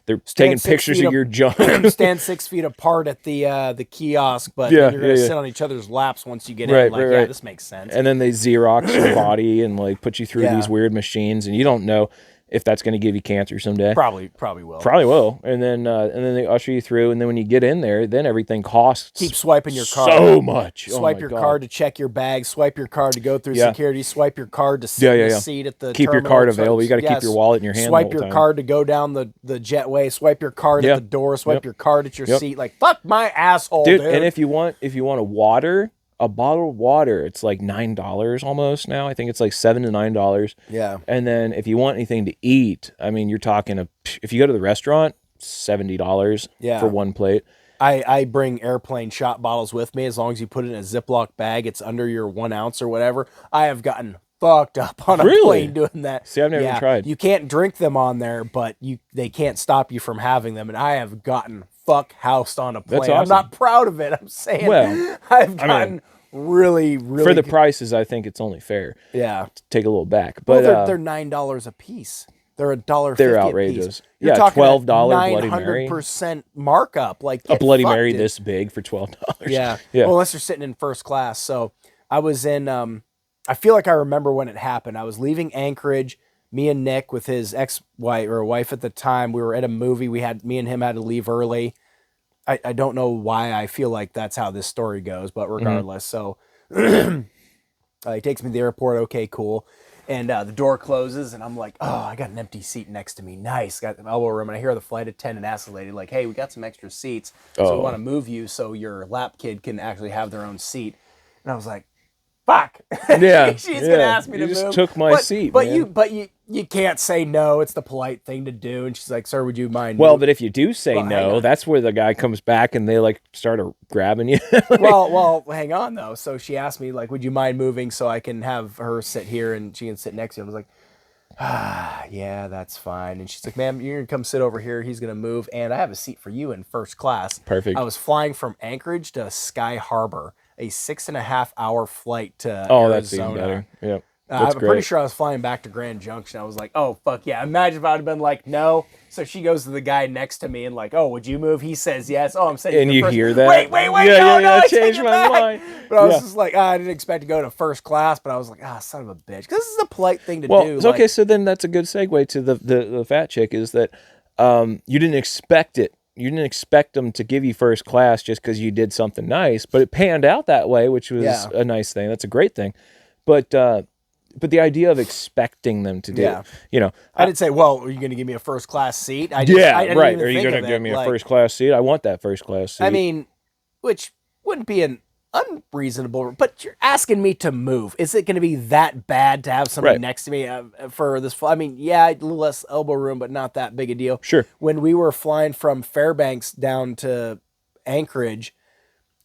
they're taking pictures of your junk. Stand 6 feet apart at the kiosk, but you're gonna sit on each other's laps once you get in. Like, this makes sense. And then they Xerox your body and like put you through these weird machines, and you don't know if that's going to give you cancer someday. Probably will. And then they usher you through, and then when you get in there, then everything costs. Keep swiping your card so much. Swipe your card to check your bag. Swipe your card to go through security. Swipe your card to sit in the seat at the. Keep your card available. You got to keep your wallet in your hand. Swipe your card to go down the jetway. Swipe your card at the door. Swipe your card at your seat. Like, fuck my asshole, dude. And if you want a water. A bottle of water, it's like $9 almost now. I think it's like $7 to $9. Yeah. And then if you want anything to eat, I mean, you're talking if you go to the restaurant, $70 for one plate. I bring airplane shot bottles with me as long as you put it in a Ziploc bag. It's under your 1 ounce or whatever. I have gotten fucked up on a plane doing that. See, I've never even tried. You can't drink them on there, but they can't stop you from having them. And I have gotten housed on a plane. That's awesome. I'm not proud of it. I'm saying I've gotten really for the prices. I think it's only fair. Yeah, to take a little back, but they're $9 a piece. They're $1.50 They're a piece. outrageous. You're Yeah, talking $12 Bloody Mary. 900% markup. Like, A get Bloody fucked, Mary dude. this big for $12. Yeah. Yeah. Well, unless you're sitting in first class. So I was in, I feel like I remember when it happened. I was leaving Anchorage, me and Nick with his ex-wife or wife at the time. We were at a movie. Me and him had to leave early. I don't know why I feel like that's how this story goes, but regardless. So he takes me to the airport. Okay, cool. And the door closes, and I'm like, oh, I got an empty seat next to me. Nice. Got the elbow room. And I hear the flight attendant ask the lady, like, hey, we got some extra seats. So we want to move you so your lap kid can actually have their own seat. And I was like, fuck. Yeah. She's going to ask me you to just move. took my seat, but man. you can't say no. It's the polite thing to do. And she's like, sir, would you mind Well, moving? but if you do say no, that's where the guy comes back and they like start grabbing you. well, hang on though. So she asked me, like, would you mind moving so I can have her sit here and she can sit next to you? I was like, yeah, that's fine. And she's like, ma'am, you're gonna come sit over here. He's gonna move, and I have a seat for you in first class. Perfect. I was flying from Anchorage to Sky Harbor, a 6.5 hour flight to Oh, Arizona. that's even better. Yep. I'm pretty sure I was flying back to Grand Junction. I was like, oh, fuck yeah. Imagine if I would have been like, no. So she goes to the guy next to me and like, oh, would you move? He says yes. Oh, I'm saying. And you hear that? Wait, Yeah, no, I changed my mind. But I was just like, I didn't expect to go to first class, but I was like, son of a bitch. Because this is a polite thing to do. Well, okay, so then that's a good segue to the fat chick is that you didn't expect it. You didn't expect them to give you first class just because you did something nice, but it panned out that way, which was a nice thing. That's a great thing. But the idea of expecting them to do, I didn't say, well, are you going to give me a first class seat? I right. Are you going to give me a first class seat? I want that first class seat. I mean, which wouldn't be an unreasonable, but you're asking me to move. Is it going to be that bad to have somebody next to me for this? I mean, yeah, a little less elbow room, but not that big a deal. Sure. When we were flying from Fairbanks down to Anchorage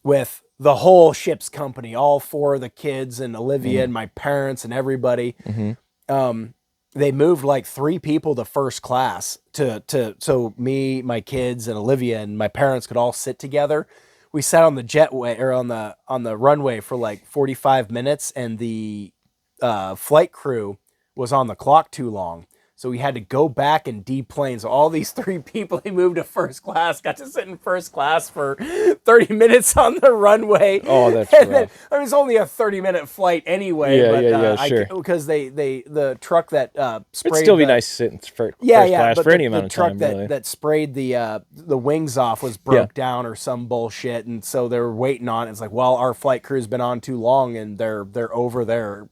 with the whole ship's company, all four of the kids and Olivia and my parents and everybody, they moved like 3 people to first class so me, my kids, and Olivia and my parents could all sit together. We sat on the jetway or on the runway for like 45 minutes, and the flight crew was on the clock too long. So we had to go back and deplane. So all these 3 people, they moved to first class, got to sit in first class for 30 minutes on the runway. Oh, that's rough. Then, I mean, it's only a 30-minute flight anyway. Sure. Because the truck that sprayed. It'd still be nice to sit in first class for any amount of time. The truck that sprayed the wings off was broke down or some bullshit, and so they were waiting on it. It's like, well, our flight crew's been on too long, and they're over there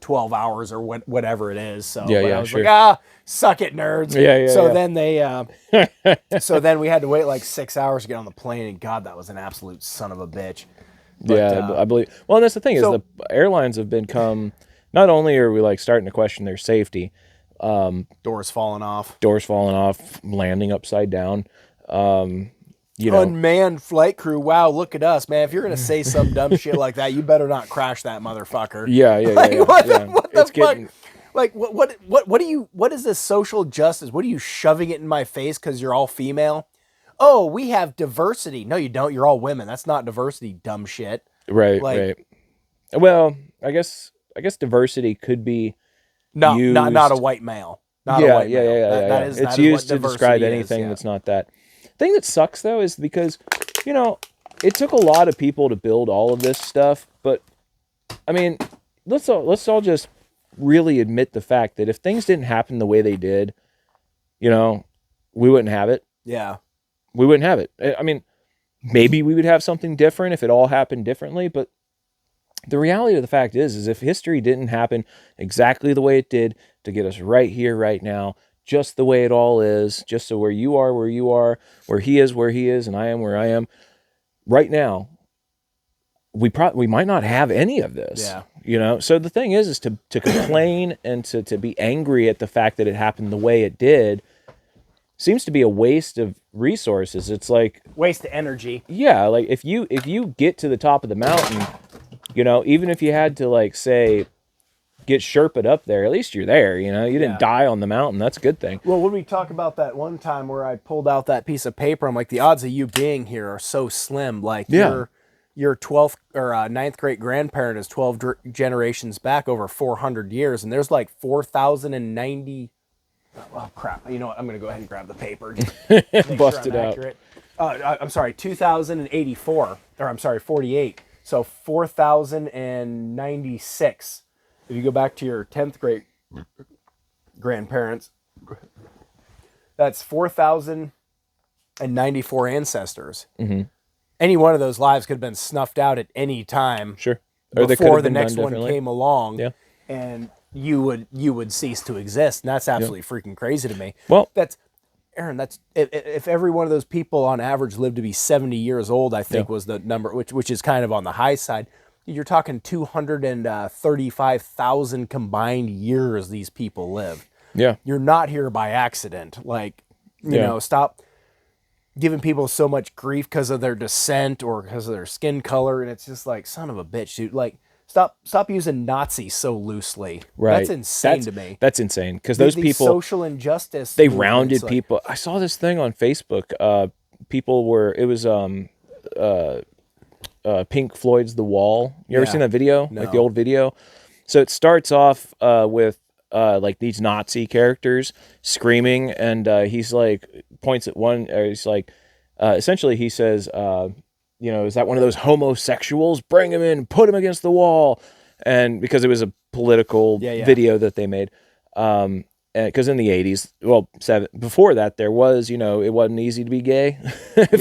12 hours or whatever it is. So I was like, suck it, nerds. Then they so then we had to wait like 6 hours to get on the plane, and God, that was an absolute son of a bitch. But, I believe. Well, and that's the thing is the airlines have become, not only are we like starting to question their safety, doors falling off, landing upside down, unmanned flight crew. Wow, look at us, man. If you're gonna say some dumb shit like that, you better not crash that motherfucker. What the fuck? Like what is this social justice? What are you shoving it in my face because you're all female? Oh, we have diversity. No, you don't. You're all women. That's not diversity, dumb shit. Right. Well, I guess diversity could be not a white male. That It's used to describe anything that's not that. Thing that sucks though is because it took a lot of people to build all of this stuff, but I mean, let's all just really admit the fact that if things didn't happen the way they did, we wouldn't have it. We wouldn't have it. I mean, maybe we would have something different if it all happened differently, but the reality of the fact is if history didn't happen exactly the way it did to get us right here, right now, just the way it all is, just so where you are, where he is, and I am where I am, right now, we might not have any of this. So the thing is to complain and to be angry at the fact that it happened the way it did seems to be a waste of resources. It's like waste of energy. Yeah, like if you get to the top of the mountain, even if you had to like say get Sherpa'd up there, at least you're there, you didn't die on the mountain. That's a good thing. Well, when we talk about that one time where I pulled out that piece of paper, I'm like, the odds of you being here are so slim. Like your 12th or 9th great grandparent is 12 generations back over 400 years, and there's like 4,090 Oh crap! You know what? I'm gonna go ahead and grab the paper. Just make Bust sure it I'm out. accurate. I'm sorry, 2084, or I'm sorry, 48. So 4096. If you go back to your 10th grade grandparents, that's 4094 ancestors. Mm-hmm. Any one of those lives could have been snuffed out at any time Sure. Or they could before have the been done next one differently. came along, Yeah. and you would cease to exist. And that's absolutely freaking crazy to me. Well, That's Aaron. That's if every one of those people on average lived to be 70 years old, I think was the number, which is kind of on the high side. You're talking 235,000 combined years these people live. yeah. You're not here by accident. Like, you know, stop giving people so much grief because of their descent or because of their skin color, and it's just like, son of a bitch, dude. Like, stop using Nazi so loosely. Right. That's insane to me. That's insane because those These people, social injustice, they movements, rounded like, people. I saw this thing on Facebook. People were, it was Pink Floyd's The Wall. You ever Yeah. seen that video? No. Like the old video? So it starts off with like these Nazi characters screaming, and he's like points at one. Or he's like, essentially, he says, you know, is that one of those homosexuals? Bring him in, put him against the wall, and because it was a political video that they made. Because in the 80s, well, before that, there was, you know, it wasn't easy to be gay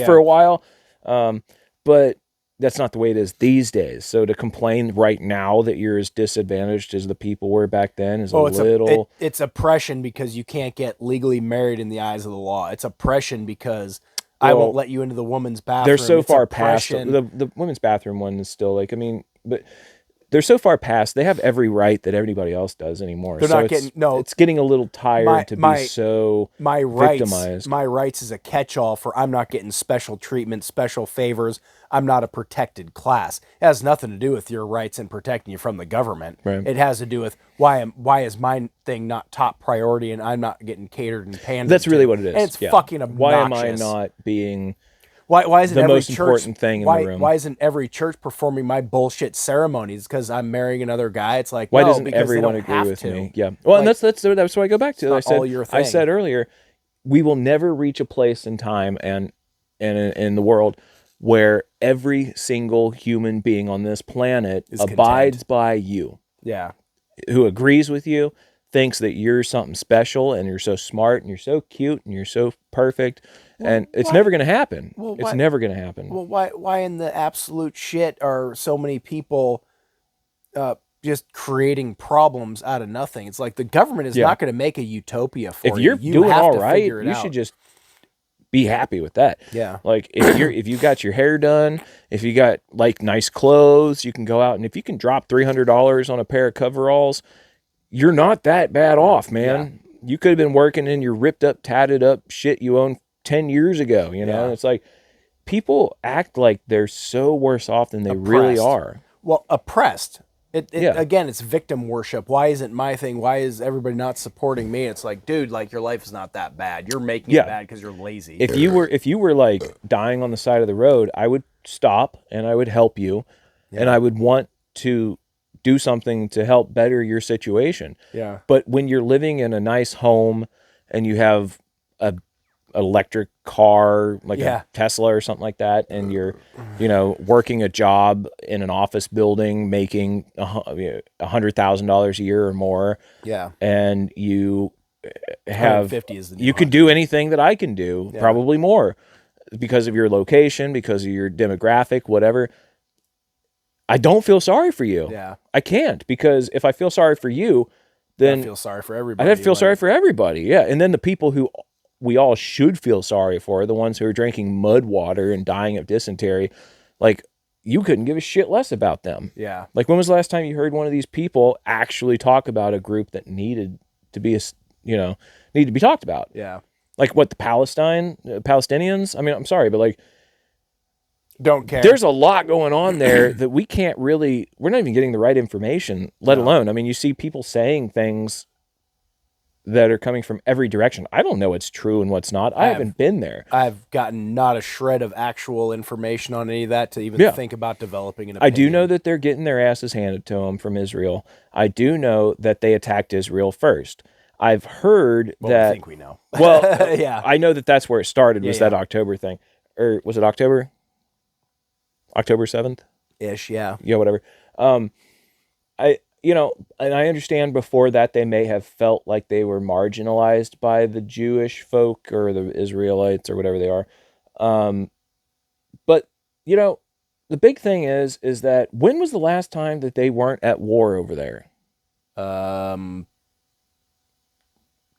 for a while. But that's not the way it is these days. So to complain right now that you're as disadvantaged as the people were back then is it's oppression because you can't get legally married in the eyes of the law. It's oppression because I won't let you into the woman's bathroom. They're so it's far oppression. past the women's bathroom one is still like, I mean, but they're so far past. They have every right that everybody else does anymore. They're so not getting It's getting a little tired to be so victimized. My rights is a catch-all for I'm not getting special treatment, special favors. I'm not a protected class. It has nothing to do with your rights and protecting you from the government. Right. It has to do with why is my thing not top priority and I'm not getting catered and pandered. That's really what it is. And it's fucking obnoxious. Why am I not being why isn't the every most church, important thing in the room? Why isn't every church performing my bullshit ceremonies because I'm marrying another guy? It's like, why no, doesn't because everyone they don't agree have with to. me? Yeah. Well, Like, and that's what I go back to. I said earlier, we will never reach a place in time and in the world where every single human being on this planet abides by you. Yeah. Who agrees with you, thinks that you're something special and you're so smart and you're so cute and you're so perfect. And it's never going to happen. It's never going to happen. Well, why in the absolute shit are so many people just creating problems out of nothing? It's like the government is not going to make a utopia for you. If you're you doing have all to right, figure it you out. should just be happy with that. Yeah. Like if you got your hair done, if you got like nice clothes, you can go out and if you can drop $300 on a pair of coveralls, you're not that bad off, man. Yeah. You could have been working in your ripped up, tatted up shit you owned 10 years ago, you know? Yeah. It's like people act like they're so worse off than they really are. Well, oppressed. Again, it's victim worship. Why isn't my thing? Why is everybody not supporting me? It's like, dude, like your life is not that bad. You're making it bad because you're lazy. If you were like dying on the side of the road, I would stop and I would help you, and I would want to do something to help better your situation. Yeah. But when you're living in a nice home and you have a electric car like a Tesla or something like that, and you're, you know, working a job in an office building making $100,000 a year or more, and you have you could do anything that I can do, probably more, because of your location, because of your demographic, whatever. I don't feel sorry for you. Yeah. I can't, because if I feel sorry for you, then I feel sorry for everybody. I'd have to feel sorry for everybody. Yeah. And then the people who we all should feel sorry for, the ones who are drinking mud water and dying of dysentery, like you couldn't give a shit less about them. Yeah. Like when was the last time you heard one of these people actually talk about a group that needed to be, need to be talked about? Yeah. Like what, the Palestinians? I mean, I'm sorry, but like, don't care. There's a lot going on there that we're not even getting the right information, let alone, I mean, you see people saying things that are coming from every direction. I don't know what's true and what's not. I haven't been there. I've gotten not a shred of actual information on any of that to even think about developing an opinion. I do know that they're getting their asses handed to them from Israel. I do know that they attacked Israel first. I've heard Well, that. I think we know. Well, yeah. I know that that's where it started. Was Yeah, that October thing, or was it October? October 7th? Ish, yeah. Yeah, whatever. And I understand before that they may have felt like they were marginalized by the Jewish folk or the Israelites or whatever they are. But the big thing is that when was the last time that they weren't at war over there?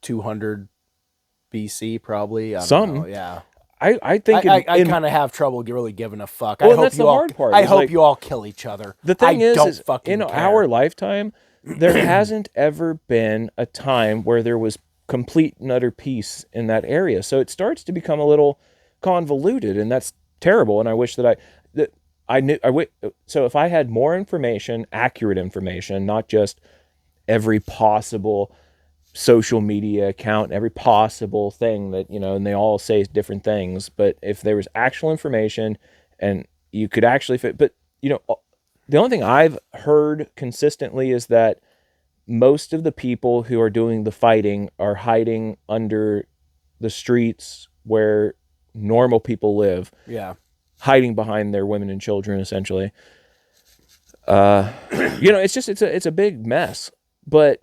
200 BC, probably. I don't Some. know. Yeah. I think I kind of have trouble really giving a fuck. Well, that's the hard part. I hope you all kill each other. The thing is fucking in care. our lifetime, there hasn't ever been a time where there was complete and utter peace in that area. So it starts to become a little convoluted, and that's terrible. And I wish that I knew. So if I had more information, accurate information, not just every possible social media account, every possible thing that, and they all say different things, but if there was actual information and you could actually fit, but the only thing I've heard consistently is that most of the people who are doing the fighting are hiding under the streets where normal people live. Yeah. Hiding behind their women and children, essentially. It's a big mess, but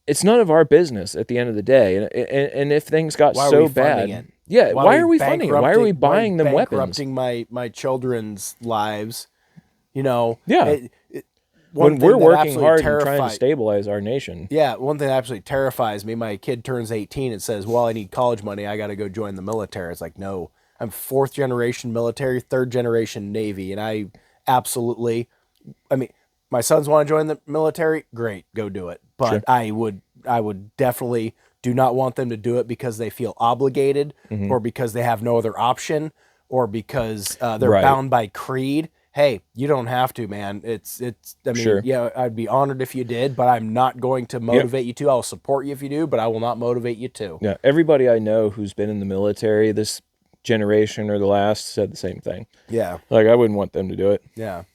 it's none of our business at the end of the day. And if things got so bad, yeah, why are we funding it? Why are we buying them weapons? Bankrupting my children's lives, Yeah. When we're working hard and trying to stabilize our nation. Yeah, one thing that absolutely terrifies me, my kid turns 18 and says, well, I need college money, I got to go join the military. It's like, no, I'm 4th generation military, 3rd generation Navy, and I mean, my sons want to join the military, great, go do it. But sure. I would definitely do not want them to do it because they feel obligated, or because they have no other option, or because they're bound by creed. Hey, you don't have to, man. I mean, yeah, I'd be honored if you did, but I'm not going to motivate you to. I'll support you if you do, but I will not motivate you to. Yeah, everybody I know who's been in the military this generation or the last said the same thing. Yeah. Like, I wouldn't want them to do it. Yeah.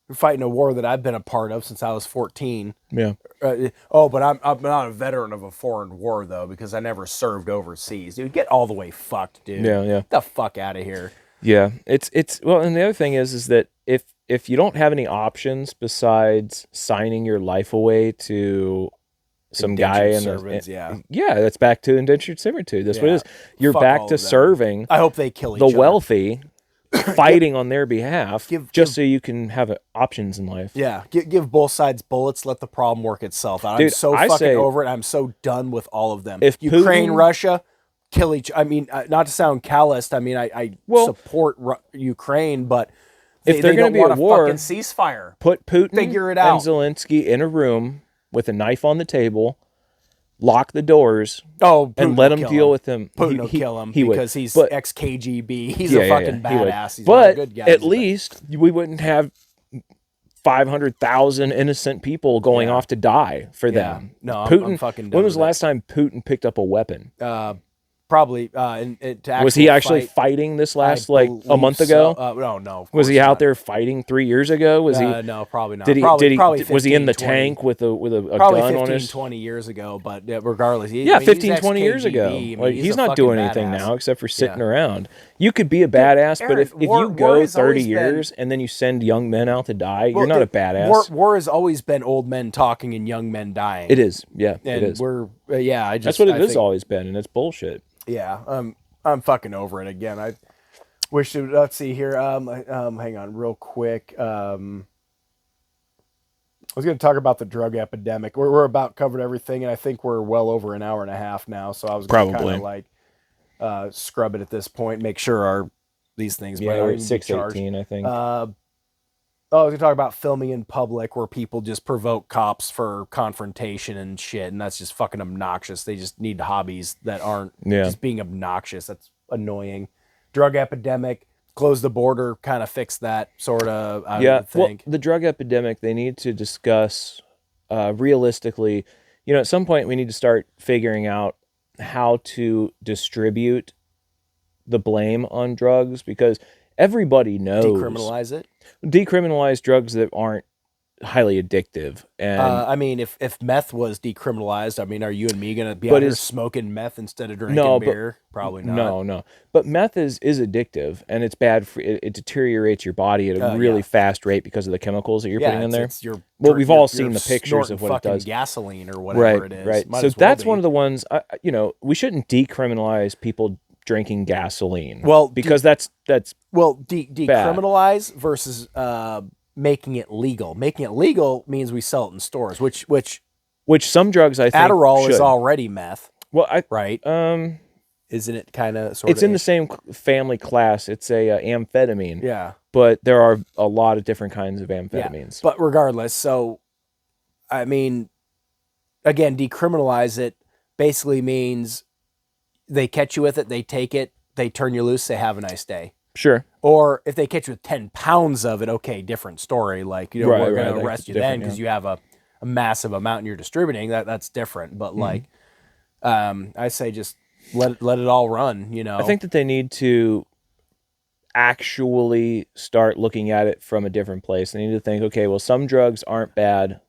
We're fighting a war that I've been a part of since I was 14. Yeah. But I'm not a veteran of a foreign war, though, because I never served overseas. Dude, get all the way fucked, dude. Yeah. Get the fuck out of here. Yeah, it's well, and the other thing is that if you don't have any options besides signing your life away to some guy in that's back to indentured servitude. That's what it is. You're back to serving. I hope they kill each other. The wealthy, fighting on their behalf, so you can have options in life. Yeah, give both sides bullets. Let the problem work itself out. I'm so fucking over it. I'm so done with all of them. If Ukraine, Russia. Kill each. I mean, not to sound calloused. I mean, I support Ukraine, but if they're going to be at war, fucking ceasefire. Put Putin Figure it out. and Zelensky in a room with a knife on the table, lock the doors, and let him deal with him. Putin will kill him because he's ex-KGB. He's a fucking badass. He's but good guy. At least we wouldn't have 500,000 innocent people going off to die for them. No, Putin. I'm fucking done. When was the last time Putin picked up a weapon? Probably. Was he actually fighting this last a month ago? No. Was he out there fighting 3 years ago? Was he? No, probably not. Did he? Probably 15, was he in the 20, tank with a probably gun 15, on his? 20 years ago, but regardless. 15, 20 years ago. He's not doing anything now except for sitting around. You could be a badass, but if you go 30 years and then you send young men out to die, you're not a badass. War has always been old men talking and young men dying. It is. Yeah, and it is. That's what it has always been, and it's bullshit. Yeah, I'm fucking over it again. I wish to, let's see here. Hang on real quick. I was going to talk about the drug epidemic. We're about covered everything, and I think we're well over an hour and a half now. So I was going to kind of scrub it at this point, make sure these things. Yeah, we're at 6:18, I think. I was going to talk about filming in public where people just provoke cops for confrontation and shit, and that's just fucking obnoxious. They just need hobbies that aren't just being obnoxious. That's annoying. Drug epidemic, close the border, kind of fix that, sort of, I would think. Well, the drug epidemic, they need to discuss realistically. At some point we need to start figuring out how to distribute the blame on drugs, because everybody knows. Decriminalize it? Decriminalize drugs that aren't highly addictive. And I mean, if meth was decriminalized, I mean, are you and me gonna be But out here is smoking meth instead of drinking no, but beer? Probably not. no. But meth is addictive, and it's bad for it deteriorates your body at a really Yeah, fast rate because of the chemicals that you're yeah. putting in there. It's you're Well, we've you're, all you're seen the pictures snorting of what it fucking does. gasoline or whatever Right, it is. right. Might So as well that's one be. of the ones. We shouldn't decriminalize people drinking gasoline. Well, because that's bad. decriminalize versus making it legal. Making it legal means we sell it in stores, Which some drugs I think Adderall is should. already meth, Well, right? um, Isn't it kind of sort it's of? in the same family class. It's a amphetamine. Yeah, But there are a lot of different kinds of yeah. amphetamines. But regardless, so I mean, again, decriminalize it basically means they catch you with it, they take it, they turn you loose, they have a nice day. Sure. Or if they catch you with 10 pounds of it, okay, different story. Like, we're going to That's arrest you then different, because you have a massive amount and you're distributing. That's different. But like, I say just let it all run, I think that they need to actually start looking at it from a different place. They need to think, okay, well, some drugs aren't bad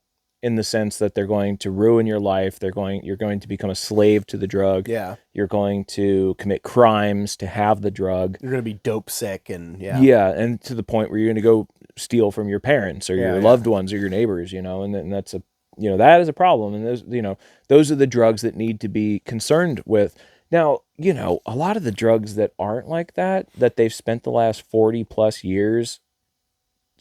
in the sense that they're going to ruin your life. You're going to become a slave to the drug. Yeah. You're going to commit crimes to have the drug. You're going to be dope sick and Yeah, and to the point where you're going to go steal from your parents or your loved ones or your neighbors, and that's that is a problem. And those are the drugs that need to be concerned with. Now, a lot of the drugs that aren't like that they've spent the last 40 plus years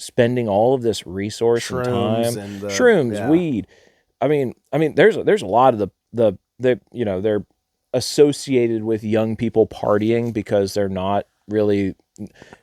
spending all of this resource and time, shrooms, weed. I mean, there's a lot of the they're associated with young people partying because they're not really.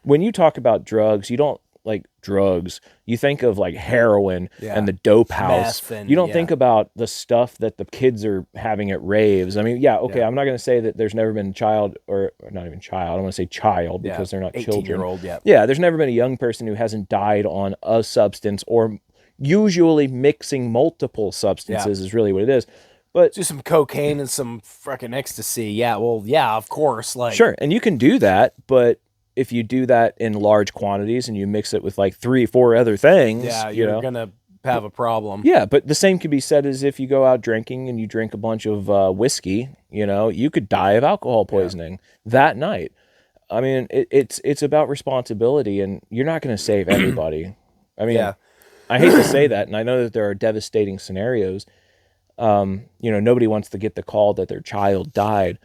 When you talk about drugs, you don't like drugs. You think of like heroin and the dope house. You don't think about the stuff that the kids are having at raves. I mean, I'm not going to say that there's never been a child or not even child. I don't want to say child because they're not children. 18-year-old, there's never been a young person who hasn't died on a substance or usually mixing multiple substances is really what it is. But do some cocaine and some fucking ecstasy. Yeah, well, yeah, of course. Like sure, and you can do that, but if you do that in large quantities and you mix it with like 3-4 other things, you're gonna have a problem. Yeah, but the same could be said as if you go out drinking and you drink a bunch of whiskey. You could die of alcohol poisoning that night. I mean, it's about responsibility, and you're not going to save everybody. I mean, I hate to say that, and I know that there are devastating scenarios. Nobody wants to get the call that their child died.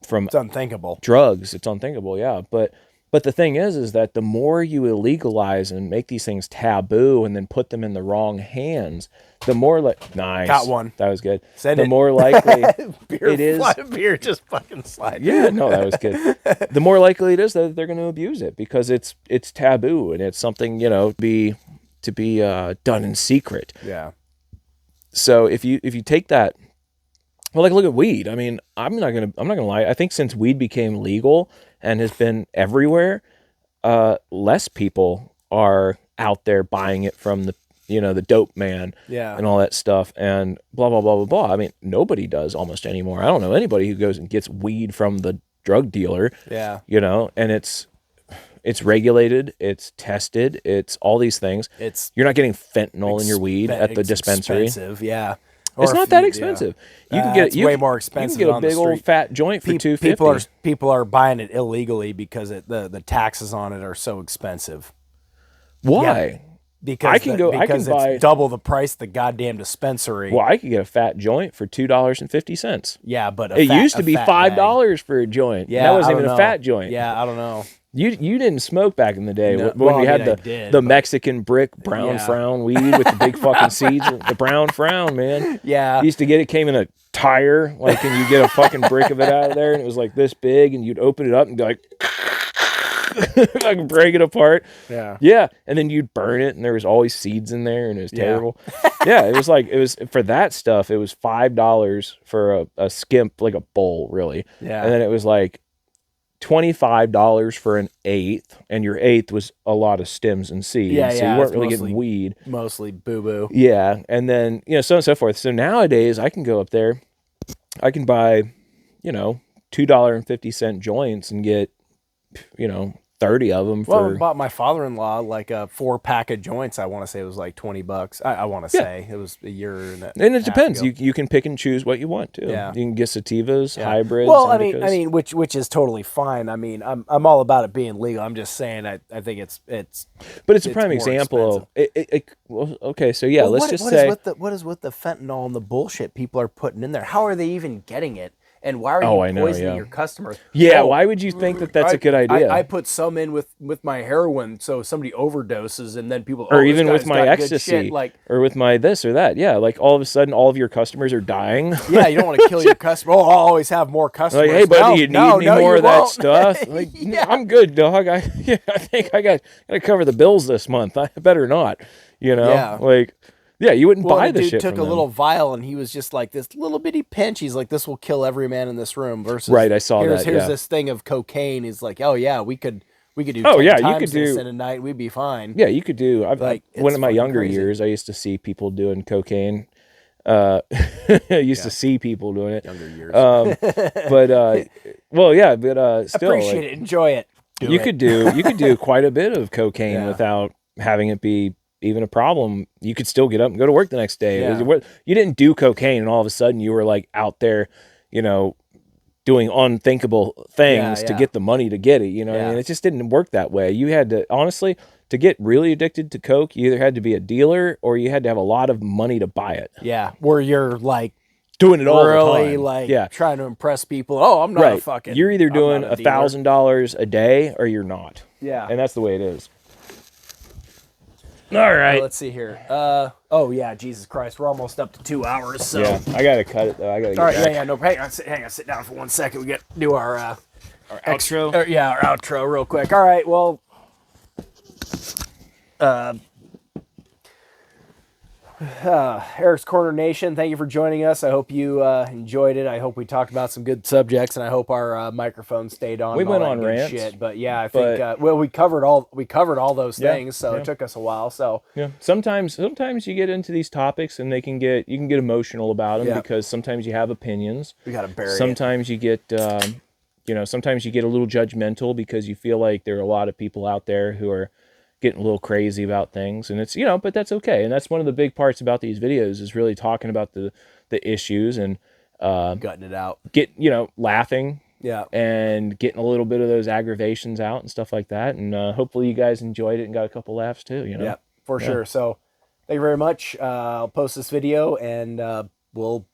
From it's unthinkable. Drugs. It's unthinkable, yeah. But the thing is that the more you illegalize and make these things taboo and then put them in the wrong hands, the more nice. Got one. That was good. The more likely it is. Beer just fucking slide. Yeah, no, that was good. The more likely it is that they're going to abuse it because it's taboo and it's something to be done in secret. Yeah. So if you take that. Well, look at weed. I mean, I'm not gonna lie. I think since weed became legal and has been everywhere, less people are out there buying it from the dope man, and all that stuff, and blah blah blah blah blah. I mean, nobody does almost anymore. I don't know anybody who goes and gets weed from the drug dealer. Yeah, and it's regulated, it's tested, it's all these things. You're not getting fentanyl in your weed at the dispensary. Expensive, yeah. It's not that expensive. You can get it's way more expensive. You can get a big old fat joint for $250. People are buying it illegally because the taxes on it are so expensive. Why? Yeah, because I can buy double the price of the goddamn dispensary. Well, I could get a fat joint for $2.50. Yeah, but it used to be $5 for a joint. Yeah, that wasn't even a fat joint. Yeah, I don't know. You didn't smoke back in the day when we had the Mexican brick brown frown weed with the big fucking seeds. The brown frown, man. Yeah. You used to get it, came in a tire, and you get a fucking brick of it out of there, and it was like this big, and you'd open it up and be like, like break it apart. Yeah. Yeah. And then you'd burn it, and there was always seeds in there, and it was terrible. Yeah. It was for that stuff, it was $5 for a skimp, like a bowl, really. Yeah. And then it was like $25 for an eighth, and your eighth was a lot of stems and seeds. Yeah, so you weren't really getting weed. Mostly boo-boo. Yeah, and then so on and so forth. So nowadays I can go up there, I can buy $2.50 joints and get 30 of them Well, I for bought my father-in-law like a 4-pack of joints. I want to say it was like $20. I want to say it was a year and and it half depends. ago. You can pick and choose what you want too. Yeah. You can get sativas, Yeah. hybrids, Well, indicas. I mean, which is totally fine. I mean, I'm all about it being legal. I'm just saying, I think it's. But it's a prime more example. Well, okay, so yeah, Well, let's just say. what is with the fentanyl and the bullshit people are putting in there? How are they even getting it? And why are Oh, you I know, poisoning yeah. your customers? Yeah, Oh, why would you think that that's a good idea? I put some in with my heroin, so somebody overdoses, and then people, Or this even with guy's my got good ecstasy, shit. Like, or with my this or that. Yeah, like all of a sudden, all of your customers are dying. yeah, you don't want to kill your customer. Oh, I'll always have more customers. Like, hey, buddy, you need any more you of that won't. stuff? Like, Yeah. I'm good, dog. I think I got to cover the bills this month. I better not. You know, Yeah. like, yeah, you wouldn't Well, buy the the dude shit took from a them. little vial, and he was just like this little bitty pinch. He's like, "This will kill every man in this room." Versus, Right, I saw here's, that, Here's yeah. this thing of cocaine. He's like, "Oh yeah, we could do Oh, 10 yeah, you times could this do- in a night. We'd be fine." Yeah, you could do. Like, one it's of my fucking younger crazy. years, I used to see people doing cocaine. I used to see people doing it. Younger years. But well, yeah, but still, Appreciate it. Enjoy it. you could do quite a bit of cocaine Yeah. without having it be even a problem. You could still get up and go to work the next day. Yeah. You didn't do cocaine and all of a sudden you were like out there, you know, doing unthinkable things to yeah. get the money to get it. You know what I Yeah. mean? It just didn't work that way. You had to, honestly, to get really addicted to coke, you either had to be a dealer or you had to have a lot of money to buy it. Yeah, where you're like Doing it all the really time. like Yeah. trying to impress people. Oh, I'm not a Right. fucking. You're either I'm doing not a dealer. $1,000 a day or you're not. Yeah. And that's the way it is. All Well, right. let's see here. Oh yeah, Jesus Christ, we're almost up to 2 hours. So. Yeah, I gotta cut it though. I gotta get All right. back. Yeah. No. Hang on. Sit down for 1 second. We got do our Outro. our outro real quick. All right. Well. Eric's Corner Nation, thank you for joining us. I hope you enjoyed it. I hope we talked about some good subjects, and I hope our microphone stayed on. We and all went that on good rants, shit. But yeah, I think well, we covered all those Yeah, things, so yeah. it took us a while. So Yeah. Sometimes you get into these topics and you can get emotional about them Yeah. because sometimes you have opinions. we gotta bury it. Sometimes you get sometimes you get a little judgmental because you feel like there are a lot of people out there who are getting a little crazy about things, and it's but that's okay. And that's one of the big parts about these videos is really talking about the issues and Gutting it out. laughing Yeah. and getting a little bit of those aggravations out and stuff like that. And hopefully you guys enjoyed it and got a couple laughs too. Yeah, for sure. So thank you very much. I'll post this video and we'll